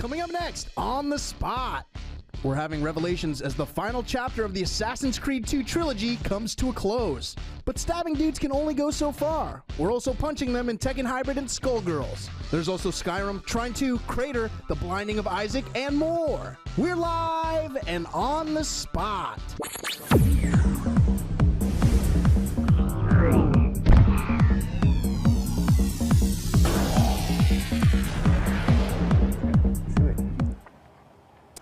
Coming up next, On the Spot. We're having revelations as the final chapter of the Assassin's Creed 2 trilogy comes to a close. But stabbing dudes can only go so far. We're also punching them in Tekken Hybrid and Skullgirls. There's also Skyrim, Trine 2, Crater, The Blinding of Isaac, and more. We're live and on the spot.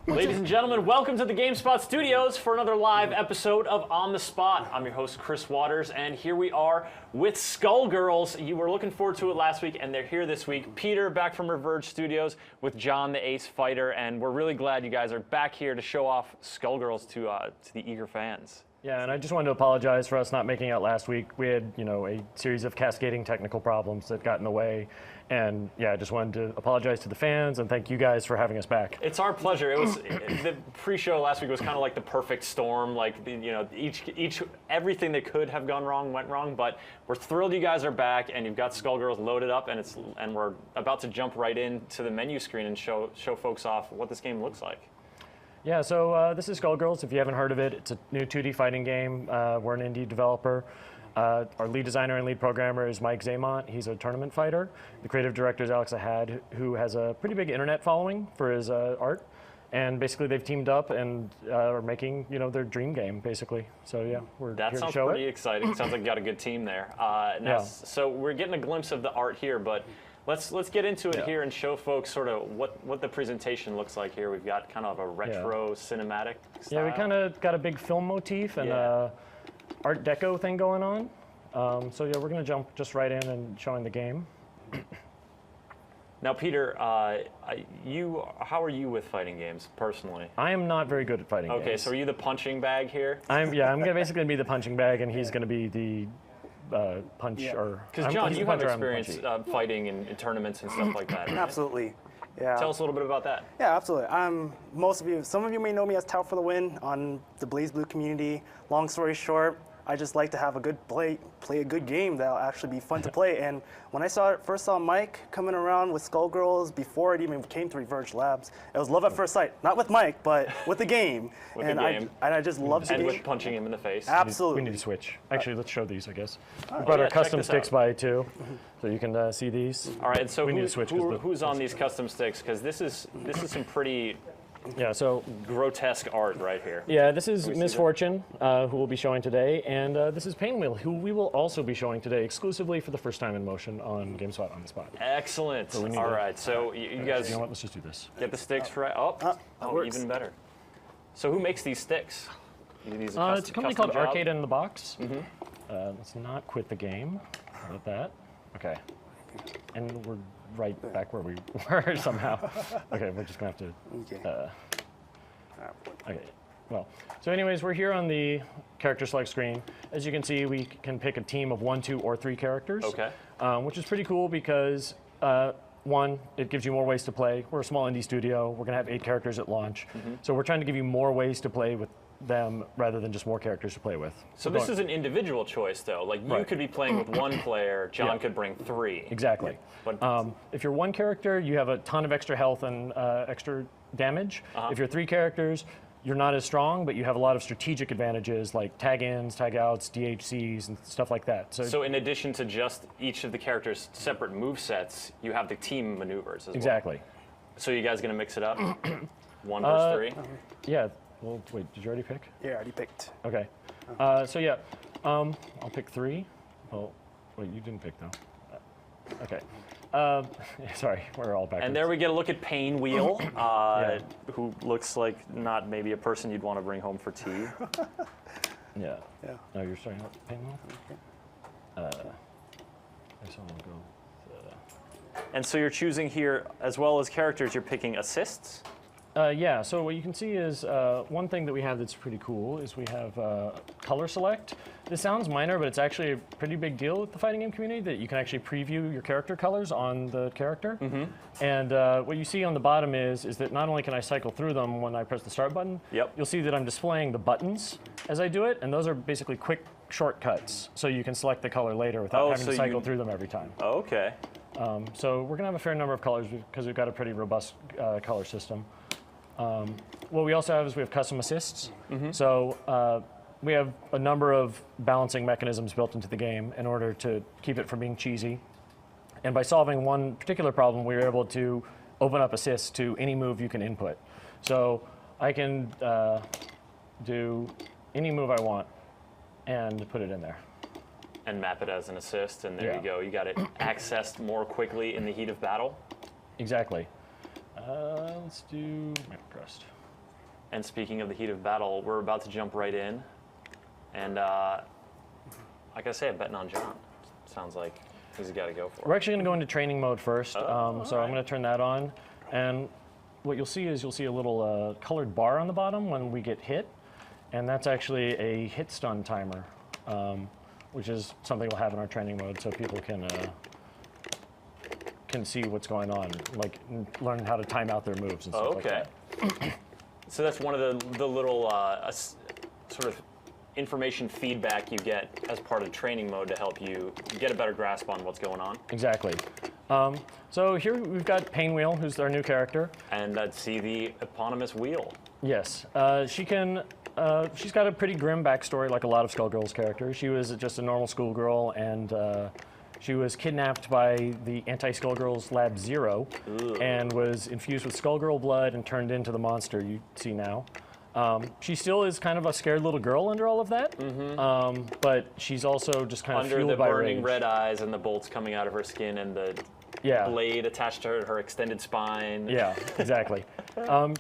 Ladies and gentlemen, welcome to the Gamespot studios for another live episode of On the Spot. I'm your host, Chris Waters, and here we are with Skullgirls. You were looking forward to it last week, and they're here this week. Peter, back from Reverge Studios with John, the Ace Fighter, and we're really glad you guys are back here to show off Skullgirls to the eager fans. Yeah, and I just wanted to apologize for us not making it last week. We had, a series of cascading technical problems that got in the way. And yeah, I just wanted to apologize to the fans and thank you guys for having us back. It's our pleasure. It was the pre-show last week was kind of like the perfect storm. Like everything that could have gone wrong went wrong. But we're thrilled you guys are back and you've got Skullgirls loaded up, and we're about to jump right into the menu screen and show folks off what this game looks like. Yeah, so this is Skullgirls. If you haven't heard of it, it's a new 2D fighting game. We're an indie developer. Our lead designer and lead programmer is Mike Zaymont. He's a tournament fighter. The creative director is Alex Ahad, who has a pretty big internet following for his art. And basically, they've teamed up and are making, their dream game, basically. So yeah, we're that here sounds to show pretty it. exciting. Sounds like you got a good team there. So we're getting a glimpse of the art here, but let's get into it here and show folks sort of what the presentation looks like here. We've got kind of a retro cinematic style. Yeah, we kind of got a big film motif and Art Deco thing going on. So yeah, we're going to jump just right in and showing the game. Now, Peter, how are you with fighting games personally? I am not very good at fighting games. Okay, so are you the punching bag here? I'm basically going to be the punching bag, and he's going to be the punch or. Because John, you have experience fighting in tournaments and stuff like that. Right? Absolutely. Yeah. Tell us a little bit about that. Yeah, absolutely. Some of you may know me as Tout for the Win on the Blaze Blue community. Long story short, I just like to have a good play a good game that'll actually be fun to play. And when I first saw Mike coming around with Skullgirls before it even came to Reverge Labs, it was love at first sight. Not with Mike, but with the game. I just love the game. And with punching him in the face. Absolutely. We need to switch. Actually, let's show these, I guess. We've got our custom sticks by too, so you can see these. All right, so we need to switch who's on these custom sticks? Because this is some pretty grotesque art right here. Yeah, this is Misfortune, who we'll be showing today, and this is Painwheel, who we will also be showing today exclusively for the first time in motion on Gamespot on the Spot. Excellent. So all right, so you guys. You know what? Let's just do this. Get the sticks right. Even better. So who makes these sticks? It's a company called Arcade in the Box. Let's not quit the game. How about that? Okay. And we're right back where we were somehow. Okay, we're just gonna have to. Okay. Well, so anyways, we're here on the character select screen. As you can see, we can pick a team of 1, 2, or 3 characters. Okay. Which is pretty cool because one, it gives you more ways to play. We're a small indie studio. We're gonna have 8 characters at launch, so we're trying to give you more ways to play with them rather than just more characters to play with. So this is an individual choice, though. Like you could be playing with 1 player, John could bring 3. Exactly. But if you're 1 character, you have a ton of extra health and extra damage. If you're 3 characters, you're not as strong, but you have a lot of strategic advantages like tag-ins, tag-outs, DHCs, and stuff like that. So in addition to just each of the characters' separate move sets, you have the team maneuvers as well. Exactly. So you guys gonna mix it up? 1 versus 3? Yeah. Well, wait, did you already pick? Yeah, I already picked. Okay. So yeah, I'll pick 3. Oh, wait, you didn't pick though. Okay. Sorry, we're all back. And there we get a look at Painwheel, who looks like not maybe a person you'd want to bring home for tea. Yeah. No, you're starting out Painwheel? I guess I'll go. And so you're choosing here, as well as characters, you're picking assists? Yeah, so what you can see is one thing that we have that's pretty cool is we have color select. This sounds minor, but it's actually a pretty big deal with the fighting game community that you can actually preview your character colors on the character. And what you see on the bottom is that not only can I cycle through them when I press the start button, you'll see that I'm displaying the buttons as I do it, and those are basically quick shortcuts, so you can select the color later without having to cycle through them every time. Oh, okay. So we're going to have a fair number of colors because we've got a pretty robust color system. What we also have is we have custom assists. So we have a number of balancing mechanisms built into the game in order to keep it from being cheesy. And by solving one particular problem, we were able to open up assists to any move you can input. So I can do any move I want and put it in there. And map it as an assist, and there you go. You got it accessed more quickly in the heat of battle. Exactly. Let's do map crust. And speaking of the heat of battle, we're about to jump right in. And I gotta say, I'm betting on John. Sounds like he's got to go for it. We're actually going to go into training mode first. So right. I'm going to turn that on. And what you'll see is you'll see a little colored bar on the bottom when we get hit. And that's actually a hit stun timer, which is something we'll have in our training mode so people can see what's going on, like learn how to time out their moves and stuff like that. So that's one of the little sort of information feedback you get as part of training mode to help you get a better grasp on what's going on. Exactly. So here we've got Painwheel, who's our new character. And I'd see the eponymous wheel. Yes. She's got a pretty grim backstory like a lot of Skullgirls characters. She was just a normal schoolgirl, and she was kidnapped by the anti-Skullgirls Lab Zero and was infused with Skullgirl blood and turned into the monster you see now. She still is kind of a scared little girl under all of that, but she's also just kind of fueled by rage. Under the burning red eyes and the bolts coming out of her skin and the blade attached to her extended spine. Yeah, exactly.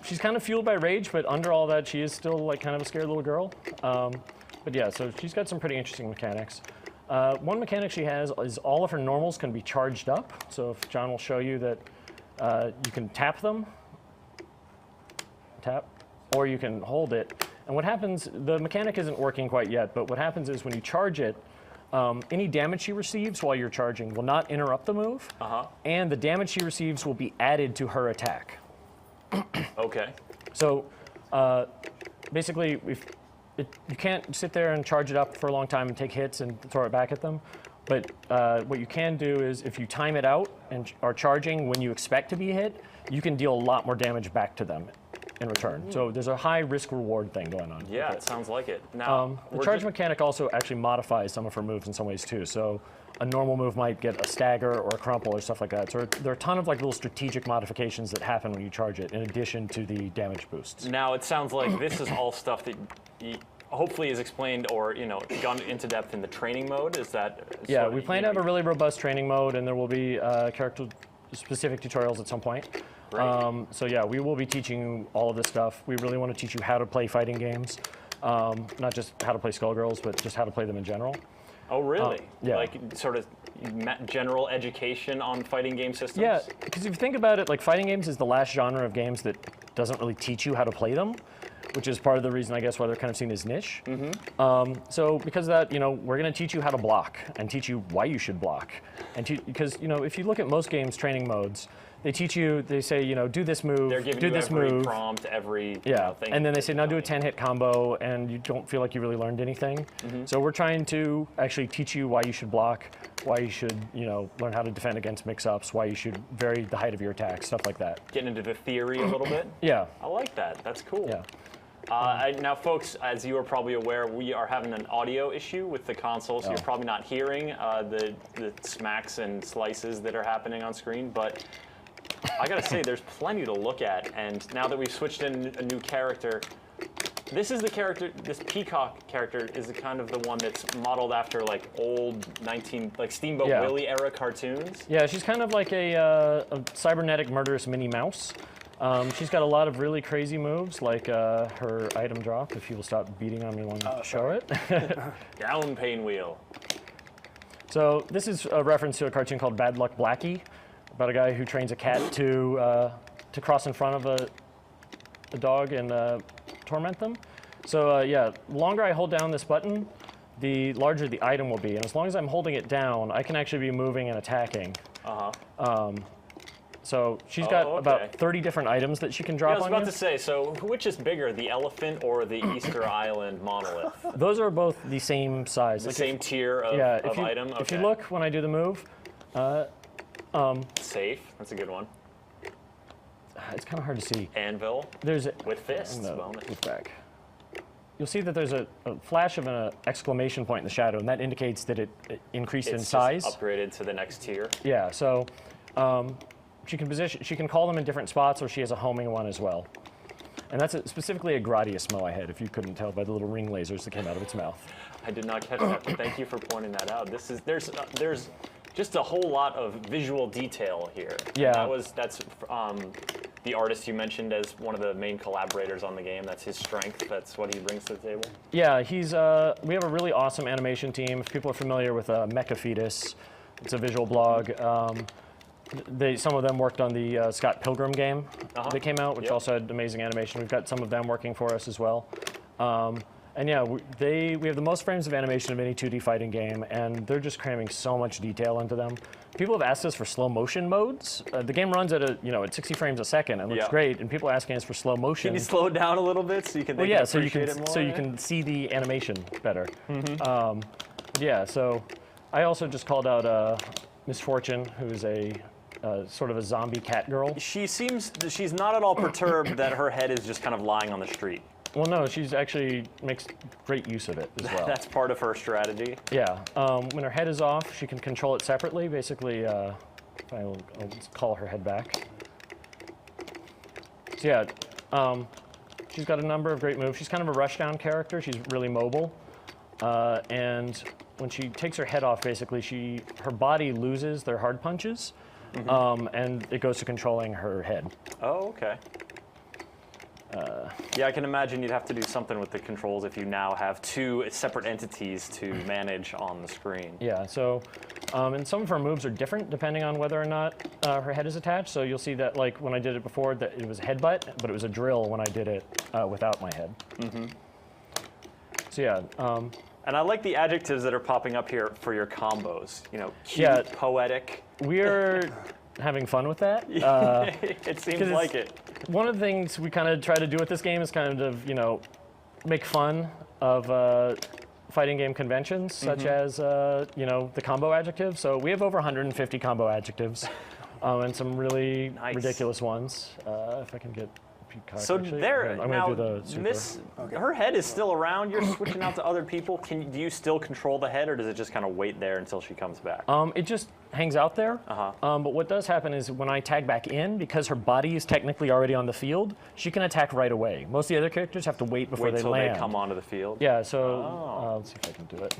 She's kind of fueled by rage, but under all that, she is still like kind of a scared little girl. But yeah, so she's got some pretty interesting mechanics. One mechanic she has is all of her normals can be charged up. So if John will show you that you can tap them, or you can hold it. And what happens, the mechanic isn't working quite yet, but what happens is when you charge it, any damage she receives while you're charging will not interrupt the move, and the damage she receives will be added to her attack. Okay. So basically, you can't sit there and charge it up for a long time and take hits and throw it back at them. But what you can do is if you time it out and are charging when you expect to be hit, you can deal a lot more damage back to them in return. So there's a high risk-reward thing going on. Yeah, it sounds like it. Now, the charge mechanic also actually modifies some of her moves in some ways too. So a normal move might get a stagger or a crumple or stuff like that. So there are a ton of like little strategic modifications that happen when you charge it in addition to the damage boosts. Now it sounds like this is all stuff that hopefully is explained or gone into depth in the training mode. Is that? Yeah, we plan to have a really robust training mode, and there will be character-specific tutorials at some point. So yeah, we will be teaching you all of this stuff. We really want to teach you how to play fighting games, not just how to play Skullgirls, but just how to play them in general. Oh, really? Yeah. Like sort of general education on fighting game systems? Yeah, because if you think about it, like fighting games is the last genre of games that doesn't really teach you how to play them, which is part of the reason, I guess, why they're kind of seen as niche. So because of that, we're going to teach you how to block and teach you why you should block. And because, if you look at most games' training modes, they teach you, they say, do this move, They're giving do you this every move. prompt, every thing. And then they say, now do a 10-hit combo, and you don't feel like you really learned anything. So we're trying to actually teach you why you should block, why you should, learn how to defend against mix-ups, why you should vary the height of your attack, stuff like that. Getting into the theory a little bit? Yeah. I like that. That's cool. Yeah. Now, folks, as you are probably aware, we are having an audio issue with the console, so you're probably not hearing the smacks and slices that are happening on screen, but I gotta say, there's plenty to look at, and now that we've switched in a new character, this is the character, this Peacock character is the kind of the one that's modeled after like old Steamboat Willie era cartoons. Yeah, she's kind of like a cybernetic murderous Minnie Mouse. She's got a lot of really crazy moves, like her item drop, if you will stop beating on me when I show it. Down Painwheel. So this is a reference to a cartoon called Bad Luck Blackie, about a guy who trains a cat to cross in front of a dog and torment them. So yeah, the longer I hold down this button, the larger the item will be. And as long as I'm holding it down, I can actually be moving and attacking. So she's got about 30 different items that she can drop on you. I was about to say, so which is bigger, the elephant or the Easter Island monolith? Those are both the same size. The same tier of item? If you look when I do the move, Safe. That's a good one. It's kind of hard to see. Anvil. There's with fists. Bonus. Move back. You'll see that there's a flash of an exclamation point in the shadow, and that indicates that it increased in size. Just upgraded to the next tier. Yeah. So she can call them in different spots, or she has a homing one as well. And that's specifically a Gradius I had, if you couldn't tell by the little ring lasers that came out of its mouth. I did not catch that, but thank you for pointing that out. There's just a whole lot of visual detail here. Yeah. That's the artist you mentioned as one of the main collaborators on the game. That's his strength. That's what he brings to the table. Yeah, we have a really awesome animation team. If people are familiar with Mecha Fetus, it's a visual blog. Some of them worked on the Scott Pilgrim game that came out, which also had amazing animation. We've got some of them working for us as well. And yeah, we have the most frames of animation of any 2D fighting game, and they're just cramming so much detail into them. People have asked us for slow motion modes. The game runs at at 60 frames a second and looks great, and people are asking us for slow motion. Can you slow it down a little bit so you can appreciate it more? So you can see the animation better. Yeah, so I also just called out Misfortune, who's a sort of a zombie cat girl. She's not at all perturbed that her head is just kind of lying on the street. Well, no, she's actually makes great use of it as well. That's part of her strategy. Yeah, when her head is off, she can control it separately. Basically, I'll just call her head back. So yeah, she's got a number of great moves. She's kind of a rushdown character. She's really mobile, and when she takes her head off, basically her body loses their hard punches, and it goes to controlling her head. Oh, okay. Yeah, I can imagine you'd have to do something with the controls if you now have two separate entities to manage on the screen. Yeah, so, and some of her moves are different depending on whether or not her head is attached. So you'll see that, like, when I did it before, that it was a headbutt, but it was a drill when I did it without my head. So yeah. And I like the adjectives that are popping up here for your combos. Cute, poetic. We're having fun with that. It seems like it. One of the things we kind of try to do with this game is kind of, make fun of fighting game conventions, such as, the combo adjective. So we have over 150 combo adjectives, and some really ridiculous ones. If I can get a few cards. So actually. there, I'm now, gonna do the her head is still around. You're switching out to other people. Do you still control the head, or does it just kind of wait there until she comes back? It just hangs out there. But what does happen is when I tag back in, because her body is technically already on the field, she can attack right away. Most of the other characters have to wait before they land. Wait till they come onto the field? Yeah, so let's see if I can do it.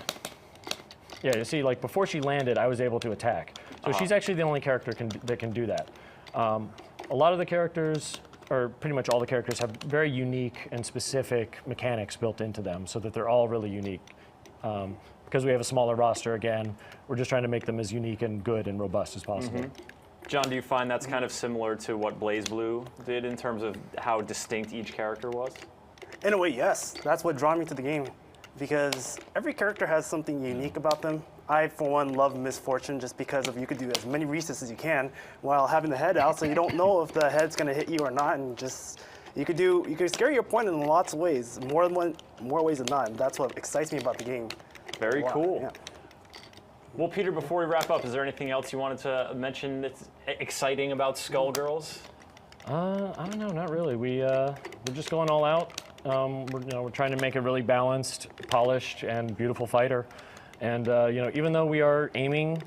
Yeah, you see, like, before she landed, I was able to attack. So she's actually the only character that can do that. A lot of the characters, or pretty much all the characters, have very unique and specific mechanics built into them, so that they're all really unique. Because we have a smaller roster, again, we're just trying to make them as unique and good and robust as possible. John, do you find that's kind of similar to what BlazBlue did in terms of how distinct each character was? In a way, yes. That's what drew me to the game, because every character has something unique about them. I, for one, love Misfortune just because you could do as many resets as you can while having the head out, so you don't know if the head's going to hit you or not, and just you could scare your opponent in lots of ways, more ways than not. And that's what excites me about the game. Very cool. Yeah. Well, Peter, before we wrap up, is there anything else you wanted to mention that's exciting about Skullgirls? I don't know, not really. We're just going all out. We're trying to make a really balanced, polished, and beautiful fighter. And even though we are aiming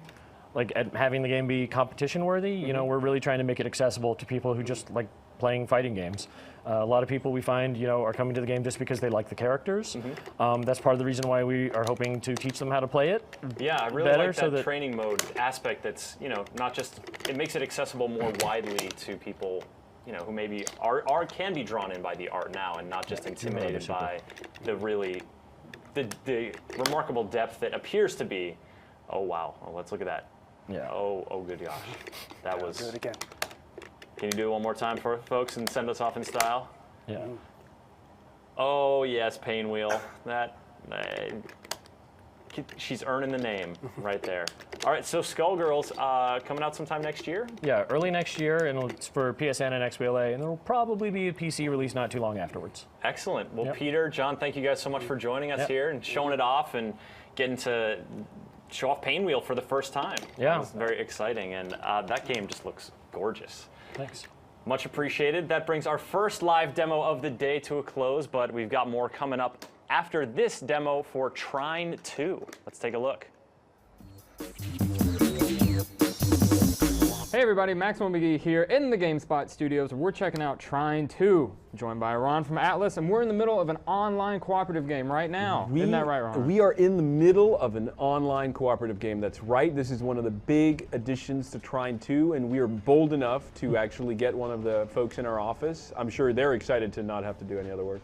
at having the game be competition worthy, we're really trying to make it accessible to people who just like playing fighting games. A lot of people we find, are coming to the game just because they like the characters. That's part of the reason why we are hoping to teach them how to play it. Yeah, I really like that training mode aspect. That's not just, it makes it accessible more widely to people, who maybe can be drawn in by the art now and not just intimidated by the the remarkable depth that appears to be. Oh wow! Oh, let's look at that. Yeah. Oh good gosh, that was. Do it again. Can you do it one more time for folks and send us off in style? Yeah. Oh yes, Pain Wheel. She's earning the name right there. All right, so Skullgirls coming out sometime next year? Yeah, early next year, and it's for PSN and XBLA, and there will probably be a PC release not too long afterwards. Excellent. Well, Peter, John, thank you guys so much for joining us here and showing it off and getting to show off Painwheel for the first time. Yeah. That was very exciting, and that game just looks gorgeous. Thanks. Much appreciated. That brings our first live demo of the day to a close, but we've got more coming up after this demo for Trine 2. Let's take a look. Hey everybody, Maximum McGee here in the Gamespot studios. We're checking out Trine 2, joined by Ron from Atlas, and we're in the middle of an online cooperative game right now. Isn't that right, Ron? We are in the middle of an online cooperative game. That's right. This is one of the big additions to Trine 2, and we are bold enough to actually get one of the folks in our office. I'm sure they're excited to not have to do any other work,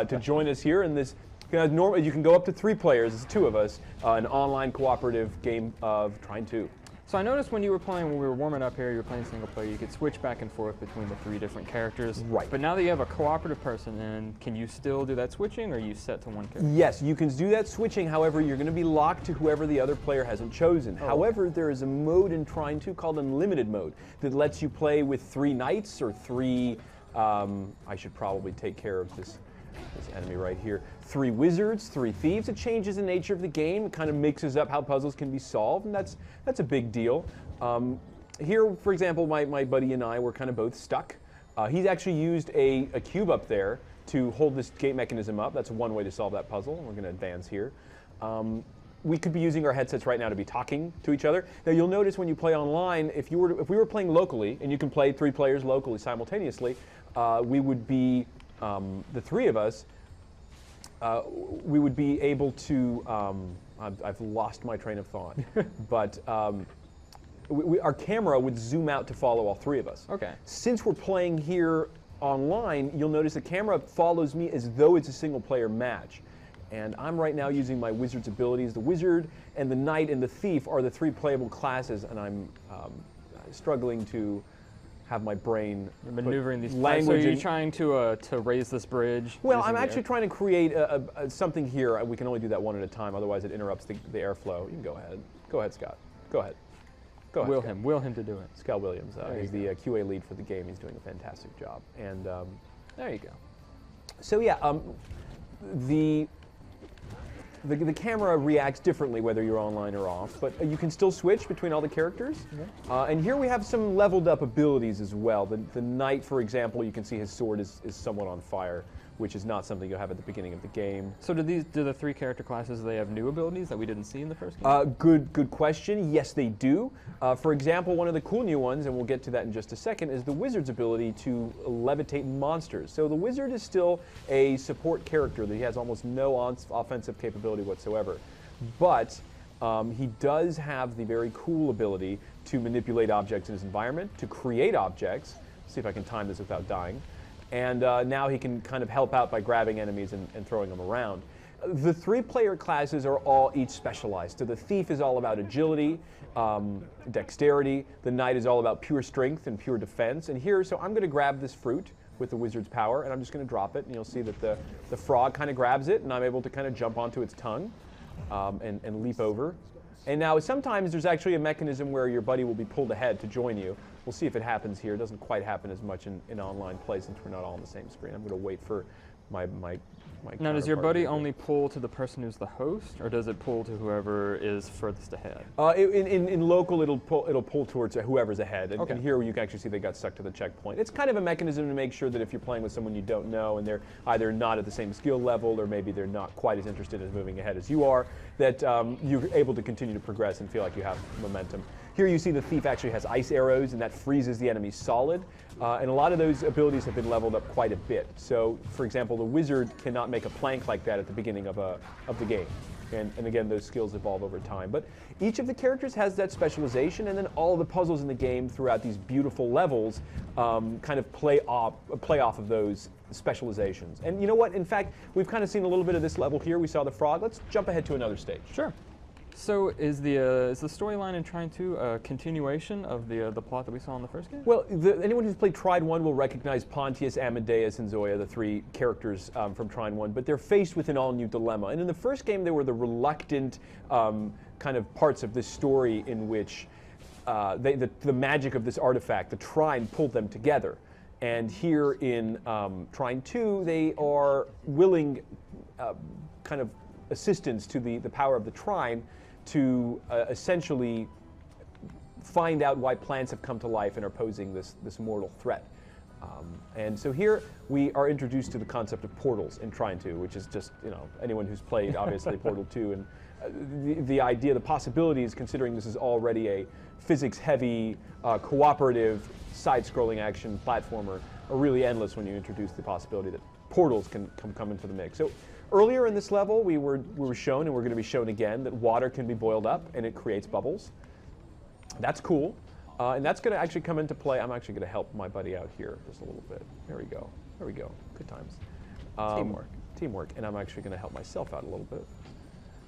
to join us here in this. Normally, you can go up to 3 players. It's 2 of us. An online cooperative game of Trine 2. So I noticed when you were playing, when we were warming up here, you were playing single player, you could switch back and forth between the 3 different characters. Right. But now that you have a cooperative person in, can you still do that switching, or are you set to one character? Yes, you can do that switching. However, you're going to be locked to whoever the other player hasn't chosen. Oh. However, there is a mode in Trine 2 called Unlimited Mode that lets you play with 3 knights or 3, I should probably take care of this enemy right here. 3 wizards, 3 thieves. It changes the nature of the game. It kind of mixes up how puzzles can be solved, and that's a big deal. Here, for example, my buddy and I were kind of both stuck. He's actually used a cube up there to hold this gate mechanism up. That's one way to solve that puzzle. We're going to advance here. We could be using our headsets right now to be talking to each other. Now you'll notice when you play online, if we were playing locally, and you can play 3 players locally simultaneously, we would be the 3 of us. We would be able to. I've lost my train of thought, but our camera would zoom out to follow all 3 of us. Okay. Since we're playing here online, you'll notice the camera follows me as though it's a single-player match. And I'm right now using my wizard's abilities. The wizard and the knight and the thief are the 3 playable classes, and I'm struggling to have my brain Maneuvering these language. So are you trying to raise this bridge? Well, using I'm the actually trying to create something here. We can only do that one at a time, otherwise it interrupts the airflow. You can go ahead. Go ahead, Scott. Go ahead. Go ahead. Will him to do it. Scott Williams. He's you the QA lead for the game. He's doing a fantastic job. And There you go. so yeah, the camera reacts differently whether you're online or off, but you can still switch between all the characters. And here we have some leveled up abilities as well. The knight, for example, you can see his sword is somewhat on fire, which is not something you'll have at the beginning of the game. So do the 3 character classes, they have new abilities that we didn't see in the first game? Good question. Yes, they do. For example, one of the cool new ones, and we'll get to that in just a second, is the wizard's ability to levitate monsters. So the wizard is still a support character. He has almost no offensive capability whatsoever. But he does have the very cool ability to manipulate objects in his environment, to create objects. Let's see if I can time this without dying. And now he can kind of help out by grabbing enemies and throwing them around. The 3 player classes are all each specialized. So the thief is all about agility, dexterity. The knight is all about pure strength and pure defense. And here, so I'm going to grab this fruit with the wizard's power, and I'm just going to drop it. And you'll see that the frog kind of grabs it, and I'm able to kind of jump onto its tongue and leap over. And now sometimes there's actually a mechanism where your buddy will be pulled ahead to join you. We'll see if it happens here. It doesn't quite happen as much in online play since we're not all on the same screen. I'm going to wait for my Now, does your counterpart buddy here. only pull to the person who's the host, or does it pull to whoever is furthest ahead? In local, it'll pull towards whoever's ahead. And, Okay. and here you can actually see they got stuck to the checkpoint. It's kind of a mechanism to make sure that if you're playing with someone you don't know and they're either not at the same skill level or maybe they're not quite as interested in moving ahead as you are, that you're able to continue to progress and feel like you have momentum. Here you see the thief actually has ice arrows, and that freezes the enemy solid. And a lot of those abilities have been leveled up quite a bit. So, for example, the wizard cannot make a plank like that at the beginning of the game. And again, those skills evolve over time. But each of the characters has that specialization, and then all of the puzzles in the game throughout these beautiful levels kind of play off of those specializations. And you know what? In fact, we've kind of seen a little bit of this level here. We saw the frog. Let's jump ahead to another stage. Sure. So is the storyline in Trine 2 a continuation of the plot that we saw in the first game? Well, anyone who's played Trine 1 will recognize Pontius, Amadeus, and Zoya, the 3 characters from Trine 1, but they're faced with an all-new dilemma. And in the first game, they were the reluctant kind of parts of this story in which the magic of this artifact, the Trine, pulled them together. And here in Trine 2, they are willing kind of assistance to the power of the Trine to essentially find out why plants have come to life and are posing this mortal threat. And so here we are introduced to the concept of portals in Trine 2, which is just, anyone who's played, obviously, Portal 2, and the idea, the possibilities, considering this is already a physics-heavy, cooperative, side-scrolling action platformer, are really endless when you introduce the possibility that portals can come into the mix. So earlier in this level, we were shown, and we're going to be shown again, that water can be boiled up, and it creates bubbles. That's cool. And that's going to actually come into play. I'm actually going to help my buddy out here just a little bit. There we go. There we go. Good times. Teamwork. Teamwork. And I'm actually going to help myself out a little bit.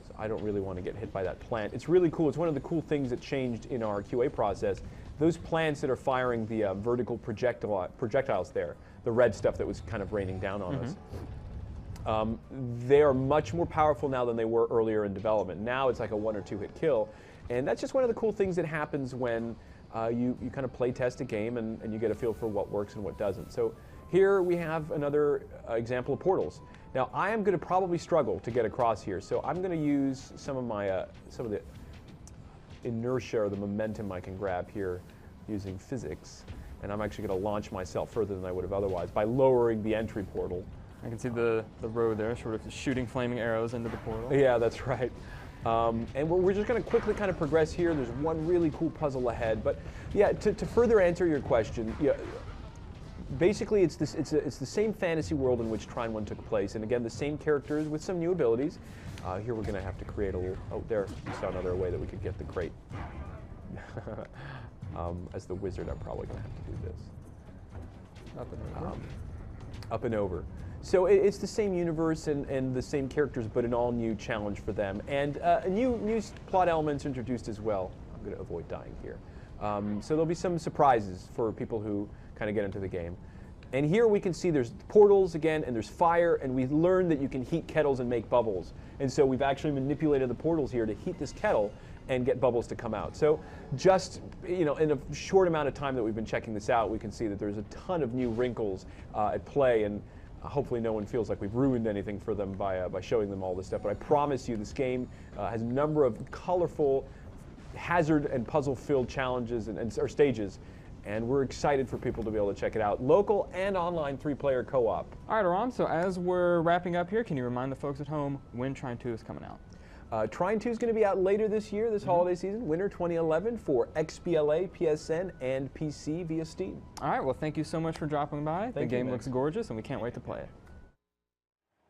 So I don't really want to get hit by that plant. It's really cool. It's one of the cool things that changed in our QA process. Those plants that are firing the vertical projectiles there, the red stuff that was kind of raining down on us, they are much more powerful now than they were earlier in development. Now it's like a 1 or 2 hit kill. And that's just one of the cool things that happens when you kind of play test a game and you get a feel for what works and what doesn't. So here we have another example of portals. Now I am going to probably struggle to get across here, so I'm going to use some of the inertia or the momentum I can grab here using physics, and I'm actually going to launch myself further than I would have otherwise by lowering the entry portal. I can see the road there, sort of shooting flaming arrows into the portal. Yeah, that's right. And we're just going to quickly kind of progress here. There's one really cool puzzle ahead, but yeah, to further answer your question, basically it's the same fantasy world in which Trine 1 took place, and again the same characters with some new abilities. Here we're going to have to create a little. Oh, there we saw another way that we could get the crate. As the wizard, I'm probably going to have to do this. Up and over. So it's the same universe and the same characters, but an all-new challenge for them. And new plot elements introduced as well. I'm going to avoid dying here. So there'll be some surprises for people who kind of get into the game. And here we can see there's portals again, and there's fire, and we learned that you can heat kettles and make bubbles. And so we've actually manipulated the portals here to heat this kettle and get bubbles to come out. So just, in a short amount of time that we've been checking this out, we can see that there's a ton of new wrinkles at play, and hopefully no one feels like we've ruined anything for them by showing them all this stuff. But I promise you this game has a number of colorful, hazard and puzzle-filled challenges or stages, and we're excited for people to be able to check it out. Local and online 3-player co-op. All right, Aram, so as we're wrapping up here, can you remind the folks at home when Trine 2 is coming out? Trine 2 is going to be out later this year, this holiday season, winter 2011, for XBLA, PSN, and PC via Steam. All right, well, thank you so much for dropping by. The game looks gorgeous, and we can't wait to play it.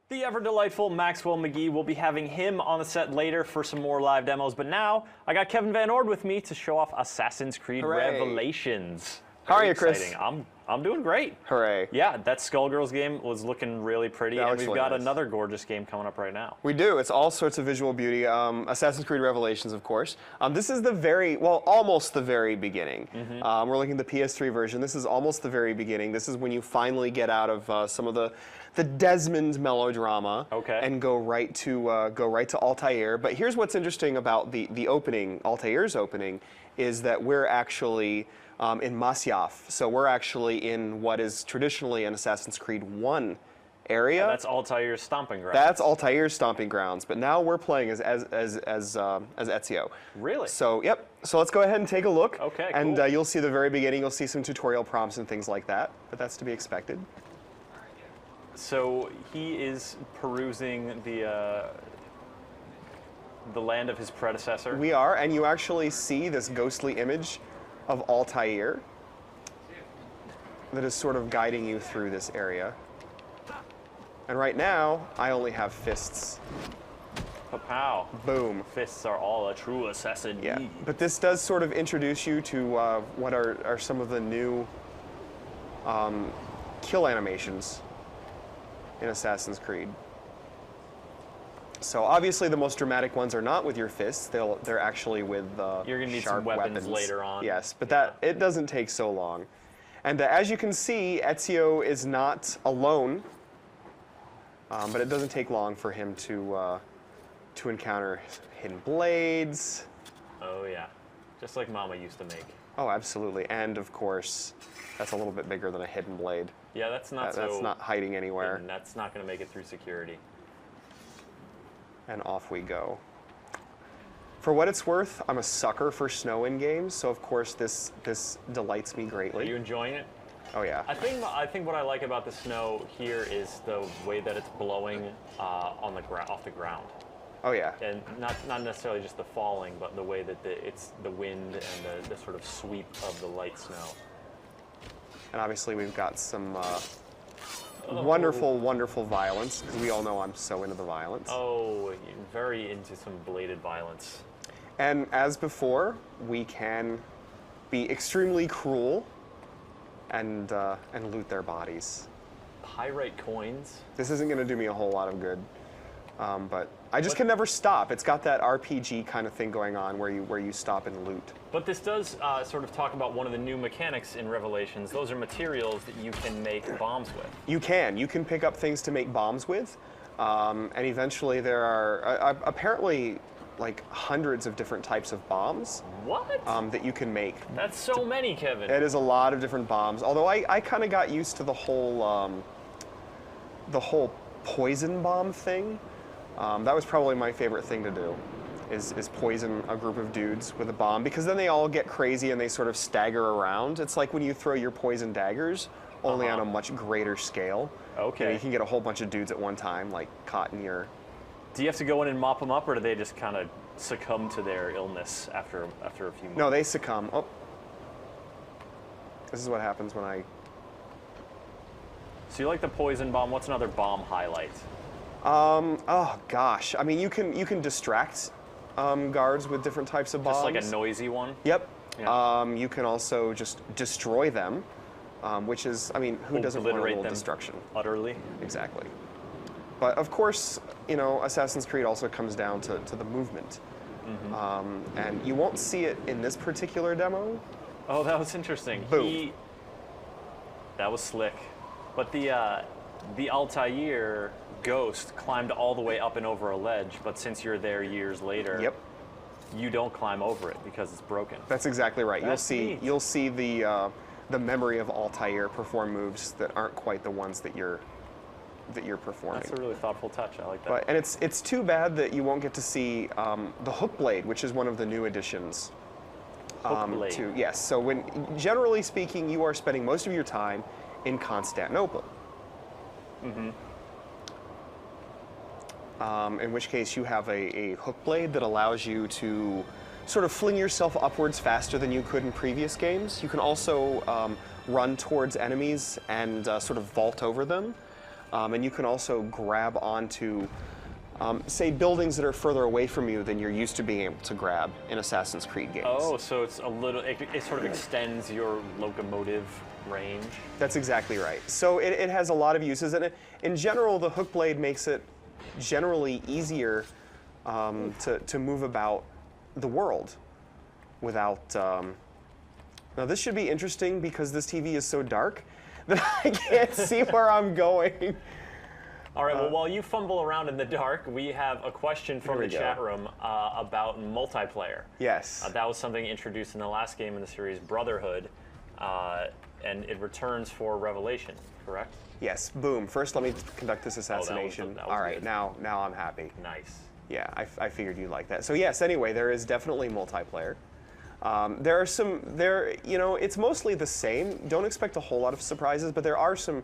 The ever-delightful Maxwell McGee will be having him on the set later for some more live demos, but now I got Kevin Van Ord with me to show off Assassin's Creed Revelations. How are you, Chris? Exciting. I'm doing great. Hooray. Yeah, that Skullgirls game was looking really pretty, and we've got nice. another gorgeous game coming up right now. We do. It's all sorts of visual beauty. Assassin's Creed Revelations, of course. This is almost the very beginning. We're looking at the PS3 version. This is almost the very beginning. This is when you finally get out of some of the Desmond melodrama and go right to Altair. But here's what's interesting about the opening, Altair's opening, is that we're actually in Masyaf. So we're actually in what is traditionally an Assassin's Creed 1 area. That's Altair's stomping grounds. That's Altair's stomping grounds. But now we're playing as Ezio. Really? So yep. So let's go ahead and take a look. Okay. And cool. you'll see the very beginning. You'll see some tutorial prompts and things like that. But that's to be expected. So he is perusing the land of his predecessor. We are, and you actually see this ghostly image of Altair that is sort of guiding you through this area. And right now, I only have fists. Pow. Boom. Fists are all a true assassin Yeah, needs. but this does sort of introduce you to what are some of the new kill animations in Assassin's Creed. So obviously the most dramatic ones are not with your fists. They're actually with You're gonna need sharp some weapons later on. Yes, but it doesn't take so long. And as you can see, Ezio is not alone, but it doesn't take long for him to encounter hidden blades. Oh yeah, just like Mama used to make. Oh, absolutely. And of course, that's a little bit bigger than a hidden blade. Yeah, that's not That's not hiding anywhere. hidden. That's not going to make it through security. And off we go. For what it's worth, I'm a sucker for snow in games, so of course this delights me Are greatly. you enjoying it? Oh yeah. I think what I like about the snow here is the way that it's blowing on the off the ground, Oh yeah. and not necessarily just the falling, but the way that it's the wind and the sort of sweep of the light snow. And obviously we've got some wonderful, wonderful violence, because we all know I'm so into the violence. Oh, you're very into some bladed violence. And as before, we can be extremely cruel and loot their bodies. Pyrite coins. This isn't going to do me a whole lot of good, but I just can never stop. It's got that RPG kind of thing going on where you stop and loot. But this does sort of talk about one of the new mechanics in Revelations. Those are materials that you can make bombs with. You can pick up things to make bombs with, and eventually there are apparently like hundreds of different types of bombs. What? That you can make. That's so many, Kevin. It is a lot of different bombs. Although I kind of got used to the whole poison bomb thing. That was probably my favorite thing to do, is poison a group of dudes with a bomb, because then they all get crazy and they sort of stagger around. It's like when you throw your poison daggers, only on a much greater scale. Okay. You know, you can get a whole bunch of dudes at one time, like caught in your... Do you have to go in and mop them up, or do they just kind of succumb to their illness after a few months? No, they succumb. Oh. This is what happens when I... So you like the poison bomb. What's another bomb highlight? Oh gosh. I mean, you can distract guards with different types of bombs. Just like a noisy one? Yep. Yeah. You can also just destroy them, which is, I mean, who doesn't want a Obliterate little them destruction? Utterly. Exactly. But of course, you know, Assassin's Creed also comes down to the movement. And you won't see it in this particular demo. Oh, that was interesting. Boom. That was slick. But the Altair ghost climbed all the way up and over a ledge, but since you're there years later, Yep. you don't climb over it because it's broken. That's exactly right. That's neat. You'll see the memory of Altair perform moves that aren't quite the ones that you're performing. That's a really thoughtful touch. I like that. But, and it's too bad that you won't get to see the hook blade, which is one of the new additions. Hook blade. Yes. So when, generally speaking, you are spending most of your time in Constantinople. In which case you have a hook blade that allows you to sort of fling yourself upwards faster than you could in previous games. You can also run towards enemies and sort of vault over them. And you can also grab onto, say, buildings that are further away from you than you're used to being able to grab in Assassin's Creed games. Oh, so it's a little, it sort of extends your locomotive range. That's exactly right. So it has a lot of uses, and in general, the hook blade makes it generally easier to move about the world without... Now this should be interesting because this TV is so dark that I can't see where I'm going. All right, well, while you fumble around in the dark, we have a question from Here the we go. chat room about multiplayer. Yes. That was something introduced in the last game in the series, Brotherhood, and it returns for Revelation, correct? Yes, boom. First, let me conduct this that was assassination. that was All right, good. now I'm happy. Nice. Yeah, I figured you'd like that. So yes, anyway, there is definitely multiplayer. There are you know, it's mostly the same. Don't expect a whole lot of surprises, but there are some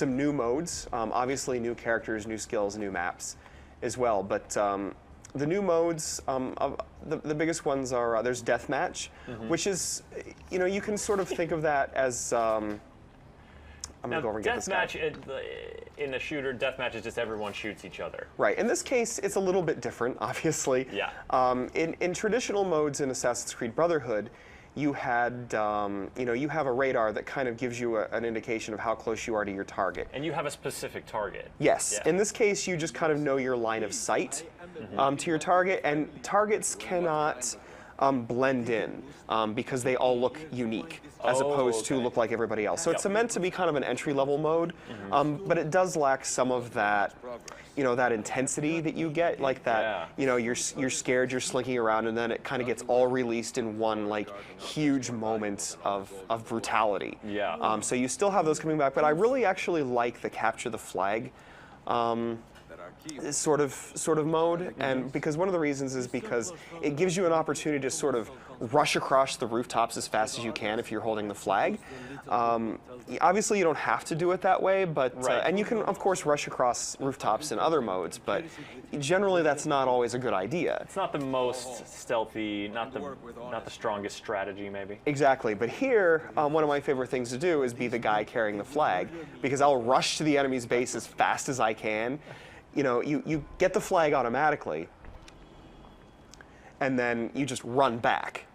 new modes. Obviously, new characters, new skills, new maps as well. But the new modes, the biggest ones are there's deathmatch, which is, you know, you can sort of think of that as. I'm Now, gonna go over and get this guy. deathmatch in a shooter, deathmatch is just everyone shoots each other. Right. In this case, it's a little bit different, obviously. Yeah. In traditional modes in Assassin's Creed Brotherhood, you had, you know, you have a radar that kind of gives you an indication of how close you are to your target. And you have a specific target. Yes. Yeah. In this case, you just kind of know your line of sight to your target, and targets cannot blend in because they all look unique, as opposed to look like everybody else. So it's meant to be kind of an entry-level mode, but it does lack some of that, you know, that intensity that you get, like that, you know, you're scared, you're slinking around, and then it kind of gets all released in one, like, huge moment of brutality. Yeah. So you still have those coming back, but I really actually like the capture the flag sort of mode, and because one of the reasons is because it gives you an opportunity to sort of rush across the rooftops as fast as you can if you're holding the flag. Obviously, you don't have to do it that way, but and you can of course rush across rooftops in other modes, but generally that's not always a good idea. It's not the most stealthy, not the strongest strategy, maybe. Exactly, but here, one of my favorite things to do is be the guy carrying the flag, because I'll rush to the enemy's base as fast as I can. You know, you get the flag automatically, and then you just run back.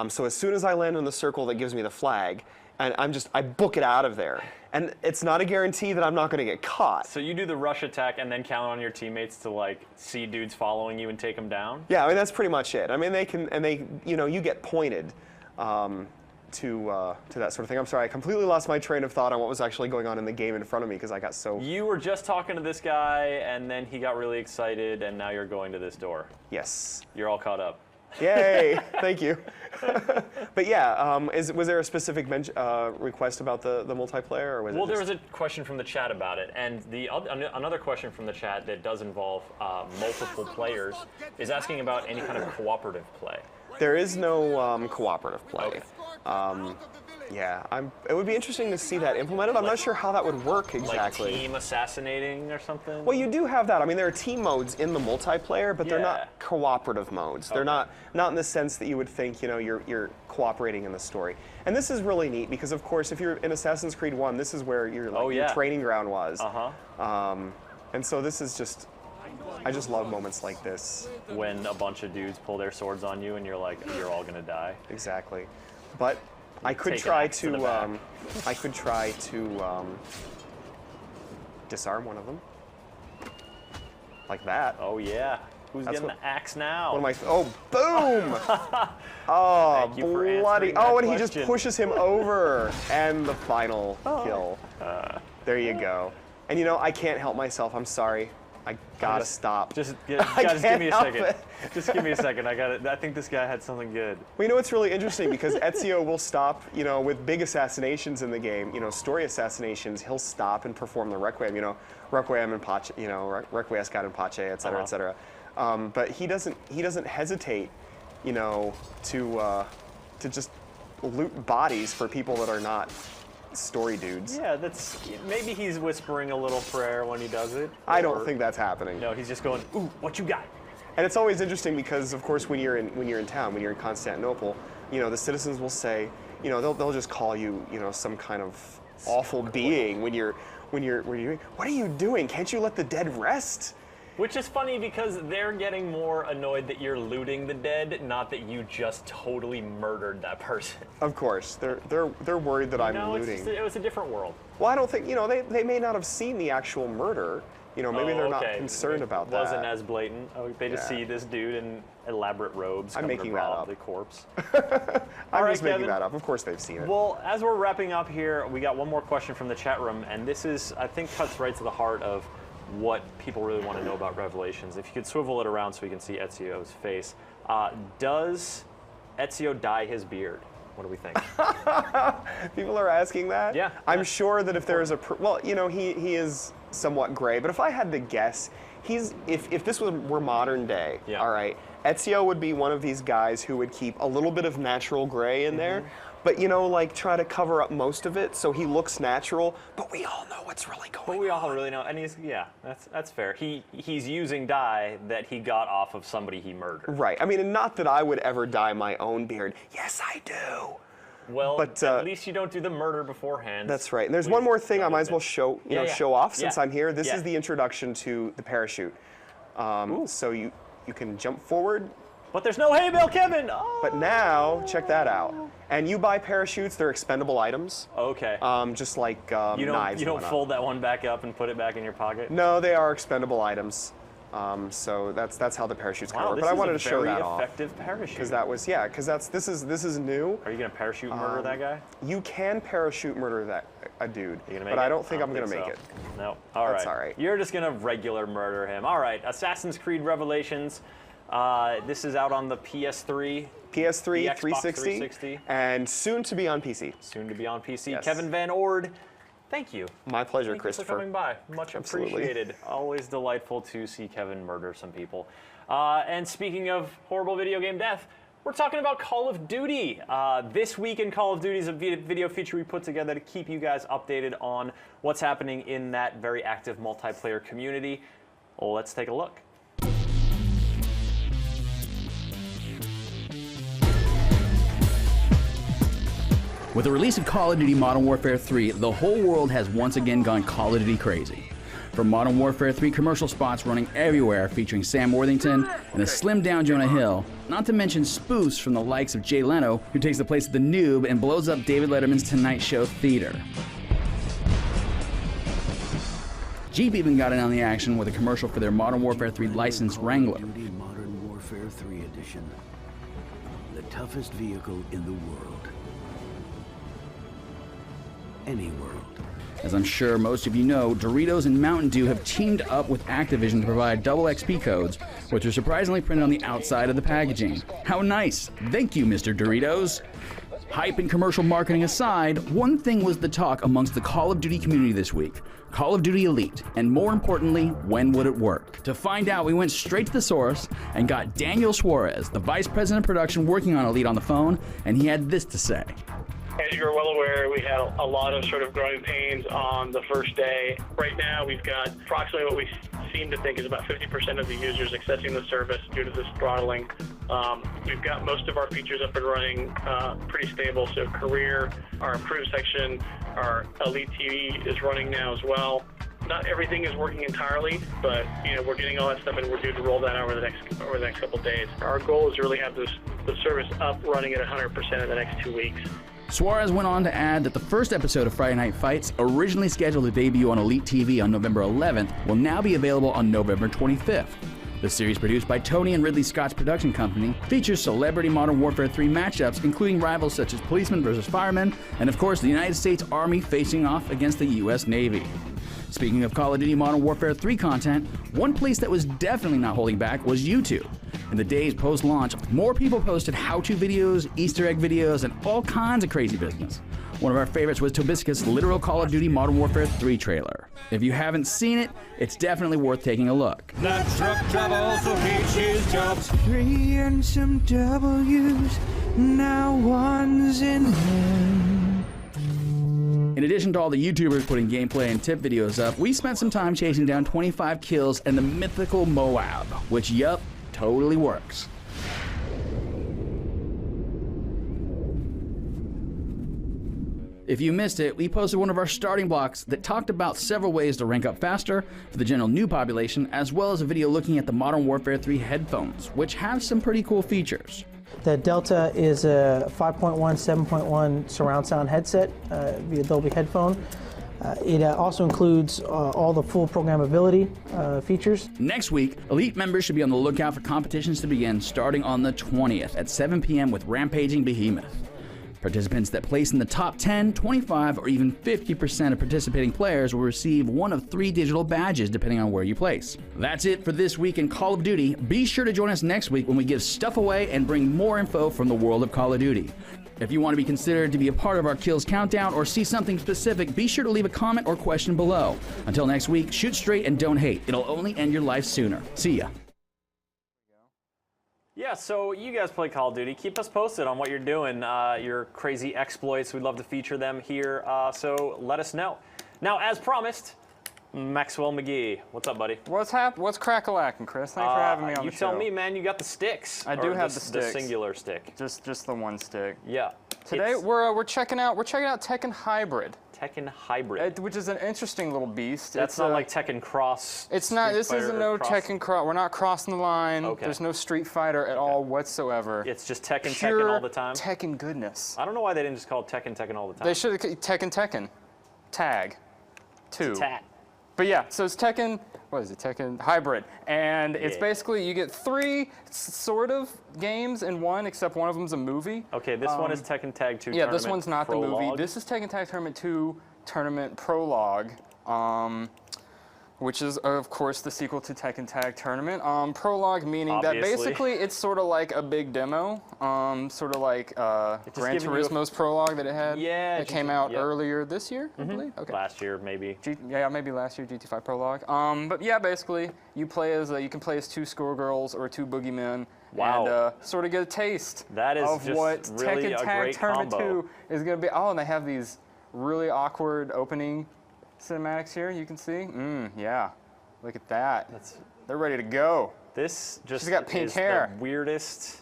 So as soon as I land in the circle that gives me the flag, and I book it out of there. And it's not a guarantee that I'm not going to get caught. So you do the rush attack and then count on your teammates to like see dudes following you and take them down? Yeah, I mean that's pretty much it. I mean you get pointed to that sort of thing. I'm sorry, I completely lost my train of thought on what was actually going on in the game in front of me because I got so... You were just talking to this guy and then he got really excited and now you're going to this door. Yes. You're all caught up. Yay! Thank you. But yeah, was there a specific request about the multiplayer, or was it? Well, there was a question from the chat about it, and another question from the chat that does involve multiple players is asking about any kind of cooperative play. There is no cooperative play. Okay. Yeah, it would be interesting to see that implemented. I'm not sure how that would work exactly. Like team assassinating or something? Well, you do have that. I mean, there are team modes in the multiplayer, but they're not cooperative modes. They're not in the sense that you would think, you know, you're cooperating in the story. And this is really neat because, of course, if you're in Assassin's Creed 1, this is where your training ground was. And so this is just, I just love moments like this. When a bunch of dudes pull their swords on you and you're like, you're all gonna die. Exactly. But I could try to disarm one of them, like that. Oh yeah, who's getting the axe now? One of my boom! Oh bloody! Oh, and he just pushes him over, and the final kill. There you go. And you know, I can't help myself. I'm sorry. I gotta stop. Guys, give me a second. Just give me a second. I think this guy had something good. Well, you know, it's really interesting because Ezio will stop, you know, with big assassinations in the game, you know, story assassinations, he'll stop and perform the Requiem, you know, Requiem and Pace, you know, Requiescat and Pace, et cetera, et cetera. But he doesn't hesitate, you know, to just loot bodies for people that are not story dudes. Yeah, maybe he's whispering a little prayer when he does it. I don't think that's happening. No, he's just going, ooh, what you got? And it's always interesting because, of course, when you're in town, when you're in Constantinople, you know, the citizens will say, you know, they'll just call you, you know, some kind of awful being when you're what are you doing? Can't you let the dead rest? Which is funny because they're getting more annoyed that you're looting the dead, not that you just totally murdered that person. Of course, they're worried that I'm looting. It was a different world. Well, I don't think, you know, they may not have seen the actual murder. You know, maybe they're not concerned about that. It wasn't as blatant. They just see this dude in elaborate robes. I'm making that up. The corpse. I'm just making that up. Of course they've seen it. Well, as we're wrapping up here, we got one more question from the chat room, and this is, I think, cuts right to the heart of what people really want to know about Revelations. If you could swivel it around so we can see Ezio's face. Does Ezio dye his beard? What do we think? People are asking that? Yeah. I'm sure that if there is well, you know, he is somewhat gray, but if I had to guess, if this were modern day, all right, Ezio would be one of these guys who would keep a little bit of natural gray in there, but, you know, like try to cover up most of it so he looks natural, but we all know what's really going on. But we all really know, and that's fair. He's using dye that he got off of somebody he murdered. Right. I mean, and not that I would ever dye my own beard. Yes, I do. Well, but at least you don't do the murder beforehand. That's right. And there's one more thing I might as well show off since I'm here. This is the introduction to the parachute. So you can jump forward. But there's no hay bale, Kevin! Oh. But now, check that out. And you buy parachutes, they're expendable items. Okay. Just like knives. You don't fold that one back up and put it back in your pocket? No, they are expendable items. So that's how the parachutes kind of work. But I wanted to show that off. Effective parachute. Because that was this is new. Are you gonna parachute murder that guy? You can parachute murder a dude, but I don't think I'm gonna make it. No. All right. That's all right. You're just gonna regular murder him. All right. Assassin's Creed Revelations. This is out on the PS3. PS3, 360, and soon to be on PC. Soon to be on PC. Yes. Kevin Van Ord, Thank you. My pleasure, Thank Christopher. you for coming by. Much Absolutely. appreciated. Always delightful to see Kevin murder some people. And speaking of horrible video game death, we're talking about Call of Duty. This week in Call of Duty is a video feature we put together to keep you guys updated on what's happening in that very active multiplayer community. Well, let's take a look. With the release of Call of Duty Modern Warfare 3, the whole world has once again gone Call of Duty crazy. From Modern Warfare 3 commercial spots running everywhere featuring Sam Worthington and a slimmed-down Jonah Hill, not to mention spoofs from the likes of Jay Leno, who takes the place of the noob and blows up David Letterman's Tonight Show theater. Jeep even got in on the action with a commercial for their Modern Warfare 3 licensed Wrangler. Call of Duty Modern Warfare 3 Edition. The toughest vehicle in the world. Any world. As I'm sure most of you know, Doritos and Mountain Dew have teamed up with Activision to provide double XP codes, which are surprisingly printed on the outside of the packaging. How nice! Thank you, Mr. Doritos! Hype and commercial marketing aside, one thing was the talk amongst the Call of Duty community this week. Call of Duty Elite, and more importantly, when would it work? To find out, we went straight to the source and got Daniel Suarez, the Vice President of Production working on Elite, on the phone, and he had this to say. As you're well aware, we had a lot of sort of growing pains on the first day. Right now, we've got approximately what we seem to think is about 50% of the users accessing the service due to this throttling. We've got most of our features up and running pretty stable. So career, our improved section, our Elite TV is running now as well. Not everything is working entirely, but we're getting all that stuff and we're due to roll that out over the next couple of days. Our goal is to really have the service up running at 100% in the next 2 weeks. Suarez went on to add that the first episode of Friday Night Fights, originally scheduled to debut on Elite TV on November 11th, will now be available on November 25th. The series, produced by Tony and Ridley Scott's production company, features celebrity Modern Warfare 3 matchups, including rivals such as policemen versus firemen, and of course the United States Army facing off against the US Navy. Speaking of Call of Duty Modern Warfare 3 content, one place that was definitely not holding back was YouTube. In the days post-launch, more people posted how-to videos, Easter egg videos, and all kinds of crazy business. One of our favorites was Tobiscus' literal Call of Duty Modern Warfare 3 trailer. If you haven't seen it, it's definitely worth taking a look. That truck driver also hates his jobs. 3 and some W's, now one's in there. In addition to all the YouTubers putting gameplay and tip videos up, we spent some time chasing down 25 kills and the mythical Moab, which, yup, totally works. If you missed it, we posted one of our starting blocks that talked about several ways to rank up faster for the general new population, as well as a video looking at the Modern Warfare 3 headphones, which have some pretty cool features. The Delta is a 5.1, 7.1 surround sound headset via Dolby headphone. It also includes all the full programmability features. Next week, Elite members should be on the lookout for competitions to begin starting on the 20th at 7 p.m. with Rampaging Behemoth. Participants that place in the top 10, 25, or even 50% of participating players will receive one of 3 digital badges depending on where you place. That's it for this week in Call of Duty. Be sure to join us next week when we give stuff away and bring more info from the world of Call of Duty. If you want to be considered to be a part of our kills countdown or see something specific, be sure to leave a comment or question below. Until next week, shoot straight and don't hate. It'll only end your life sooner. See ya. Yeah, so you guys play Call of Duty. Keep us posted on what you're doing, your crazy exploits. We'd love to feature them here, so let us know. Now, as promised, Maxwell McGee. What's up, buddy? What's crack-a-lackin', Chris? Thanks for having me on the show. You tell me, man. You got the sticks. I do have the sticks. The singular stick. Just the one stick. Yeah. Today we're checking out Tekken Hybrid. Tekken Hybrid. Which is an interesting little beast. That's not like Tekken Cross. It's not. This isn't no Tekken Cross. We're not crossing the line. Okay. There's no Street Fighter at all whatsoever. It's just Tekken Pure all the time. Tekken goodness. I don't know why they didn't just call it Tekken all the time. They should have Tekken. Tag. 2. Tat. But yeah, so it's Tekken. What is it? Tekken Hybrid, and it's basically you get 3 sort of games in one, except one of them's a movie. Okay, this one is Tekken Tag 2. Yeah, this one's not Prologue. the movie. This is Tekken Tag Tournament 2 Tournament Prologue. which is, of course, the sequel to Tekken Tag Tournament. Prologue meaning that Obviously. basically it's sort of like a big demo, sort of like Gran Turismo's prologue that it had. Yeah. That came out earlier this year, I believe. Okay. Last year, maybe. Yeah, maybe last year, GT5 prologue. But yeah, basically, you can play as 2 Skullgirls or 2 boogeymen. Wow. And sort of get a taste That is of just what really Tekken a Tag great Tournament combo. 2 is going to be. Oh, and they have these really awkward opening cinematics here, you can see. Yeah. Look at that. They're ready to go. This just She's got pink is hair. the weirdest.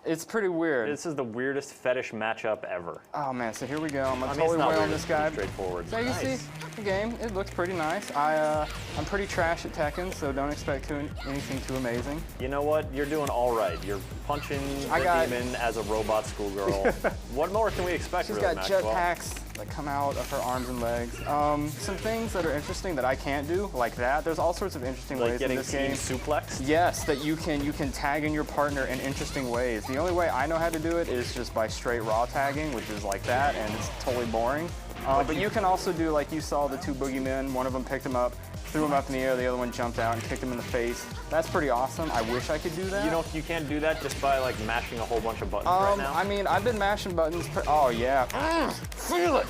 It's pretty weird. This is the weirdest fetish matchup ever. Oh man, so here we go. I'm gonna I mean, totally it's not whale on weird, this it's guy. pretty straightforward. So you Nice. see the game, it looks pretty nice. I'm pretty trash at Tekken, so don't expect anything too amazing. You know what? You're doing all right. You're punching the demon as a robot schoolgirl. What more can we expect? She's really, got Maxwell? jetpacks that come out of her arms and legs. Some things that are interesting that I can't do, like that. There's all sorts of interesting Like ways getting in this game. suplexed? Yes, that you can tag in your partner in interesting ways. The only way I know how to do it is just by straight raw tagging, which is like that, and it's totally boring. But you can also do, like you saw the 2 boogeymen, one of them picked him up, threw him up in the air, the other one jumped out and kicked him in the face. That's pretty awesome. I wish I could do that. You can't do that just by like mashing a whole bunch of buttons right now? I mean, I've been mashing buttons. Oh yeah, feel it.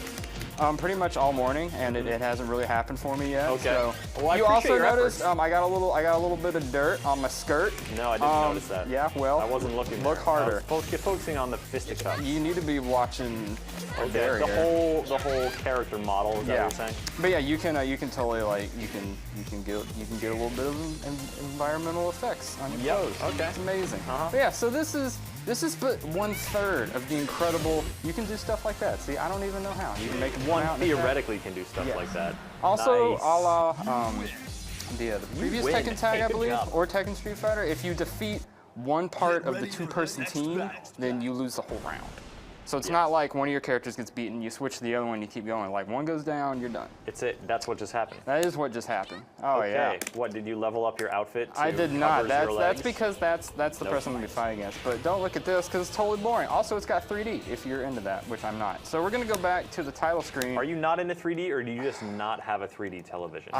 Pretty much all morning, and it hasn't really happened for me yet. Okay. So. Well, I you appreciate also your noticed efforts. I got a little bit of dirt on my skirt. No, I didn't notice that. Yeah, well, I wasn't looking. Look there. harder. I was focusing on the fisticuffs. You need to be watching. Okay. The whole character model. Is that what you're saying? But yeah, you can totally like you can get a little bit of environmental effects on your clothes. Okay. It's amazing. But yeah, so this is but 1/3 of the incredible. You can do stuff like that. See, I don't even know how. You can make One theoretically can do stuff like that. Also, Nice. a la the previous win. Tekken Tag, I Good believe, job. or Tekken Street Fighter, if you defeat one part of the 2-person team, then you lose the whole round. So it's not like one of your characters gets beaten, you switch to the other one, you keep going. Like one goes down, you're done. That's what just happened. That is what just happened. Oh okay. yeah. What, did you level up your outfit? I did not. That's That's because that's the person I'm gonna be fighting against. But don't look at this because it's totally boring. Also, it's got 3D if you're into that, which I'm not. So we're gonna go back to the title screen. Are you not into 3D, or do you just not have a 3D television?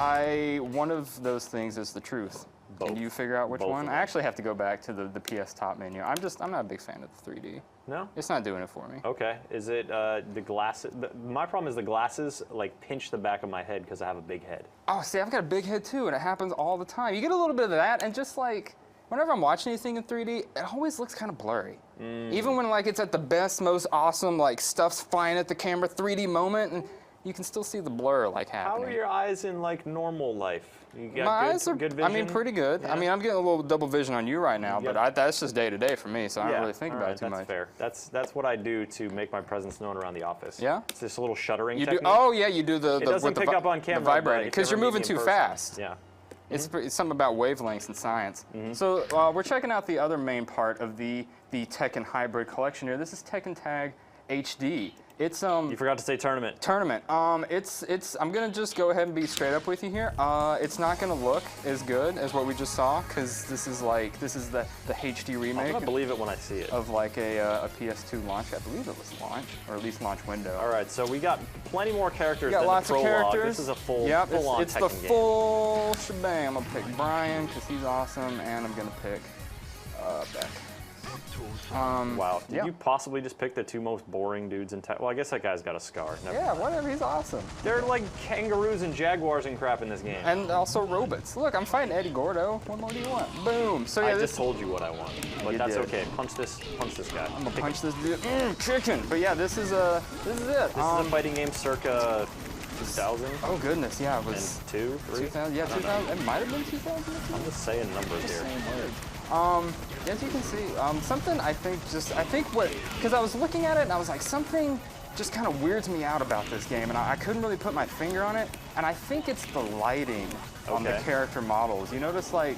One of those things is the truth. Both. Can you figure out which Both one? of them. I actually have to go back to the PS top menu. I'm not a big fan of the 3D. No? It's not doing it for me. Okay. Is it the glasses? My problem is the glasses like pinch the back of my head because I have a big head. Oh, see, I've got a big head too, and it happens all the time. You get a little bit of that, and just like whenever I'm watching anything in 3D, it always looks kind of blurry. Even when like it's at the best, most awesome, like stuff's flying at the camera, 3D moment, and you can still see the blur like happening. How are your eyes in like normal life? You got My good, eyes are, good vision? I mean, pretty good. Yeah. I mean, I'm getting a little double vision on you right now, but that's just day to day for me, so I don't really think about it too much. That's fair. That's what I do to make my presence known around the office. Yeah? It's this little shuttering You technique. do? Oh yeah, you do the. It doesn't pick up on camera, The vibrating, but if because you you're ever moving meet me too in person, fast. Yeah. It's something about wavelengths and science. So we're checking out the other main part of the Tekken Hybrid collection here. This is Tekken Tag HD. It's You forgot to say tournament. Tournament. I'm gonna just go ahead and be straight up with you here. It's not gonna look as good as what we just saw, because this is the HD remake. I'm gonna believe it when I see it. Of like a PS2 launch. I believe it was launch, or at least launch window. All right, so we got plenty more characters We got than lots the of prologue. characters. This is a full, Yep, full-on it's Tekken the game. full shebang. I'm gonna pick Brian because he's awesome, and I'm gonna pick Beck. Wow. Did you possibly just pick the 2 most boring dudes in Tekken? Well, I guess that guy's got a scar. Never Yeah, whatever. He's awesome. They're like kangaroos and jaguars and crap in this game. And also robots. Look, I'm fighting Eddie Gordo. What more do you want? Boom. So yeah, I just told you what I want, but You that's did. okay. Punch this guy. I'm gonna punch this dude. Chicken. But yeah, this is it. This is a fighting game circa 2000. Oh goodness, yeah, it was 2, 3. 2000. Yeah, 2000. It might have been 2000. I'm just saying numbers here. As you can see, something I think because I was looking at it and I was like, something just kind of weirds me out about this game, and I couldn't really put my finger on it, and I think it's the lighting on the character models. You notice like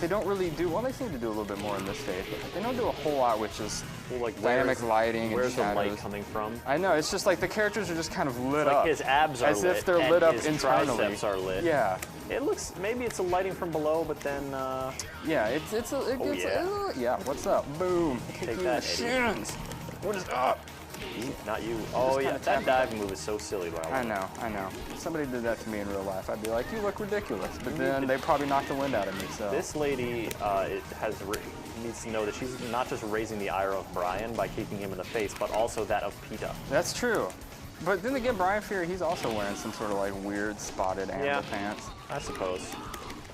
they don't really do, well, they seem to do a little bit more in this stage, but they don't do a whole lot with just dynamic lighting and Where's the shadows. light coming from? I know, it's just like the characters are just kind of lit Like up. his abs are as lit, if they're and lit up his internally. triceps are lit. Yeah. It looks, maybe it's a lighting from below, but then, Yeah, yeah, what's up? Boom. Take Kick you in that, the shins. What is up? Not you. Oh yeah, that dive move is so silly, by the way. I know. If somebody did that to me in real life, I'd be like, you look ridiculous. But then they probably knock the wind out of me, so. This lady needs to know that she's not just raising the ire of Brian by kicking him in the face, but also that of PETA. That's true. But then again, Brian Fury, he's also wearing some sort of like weird spotted animal pants. I suppose.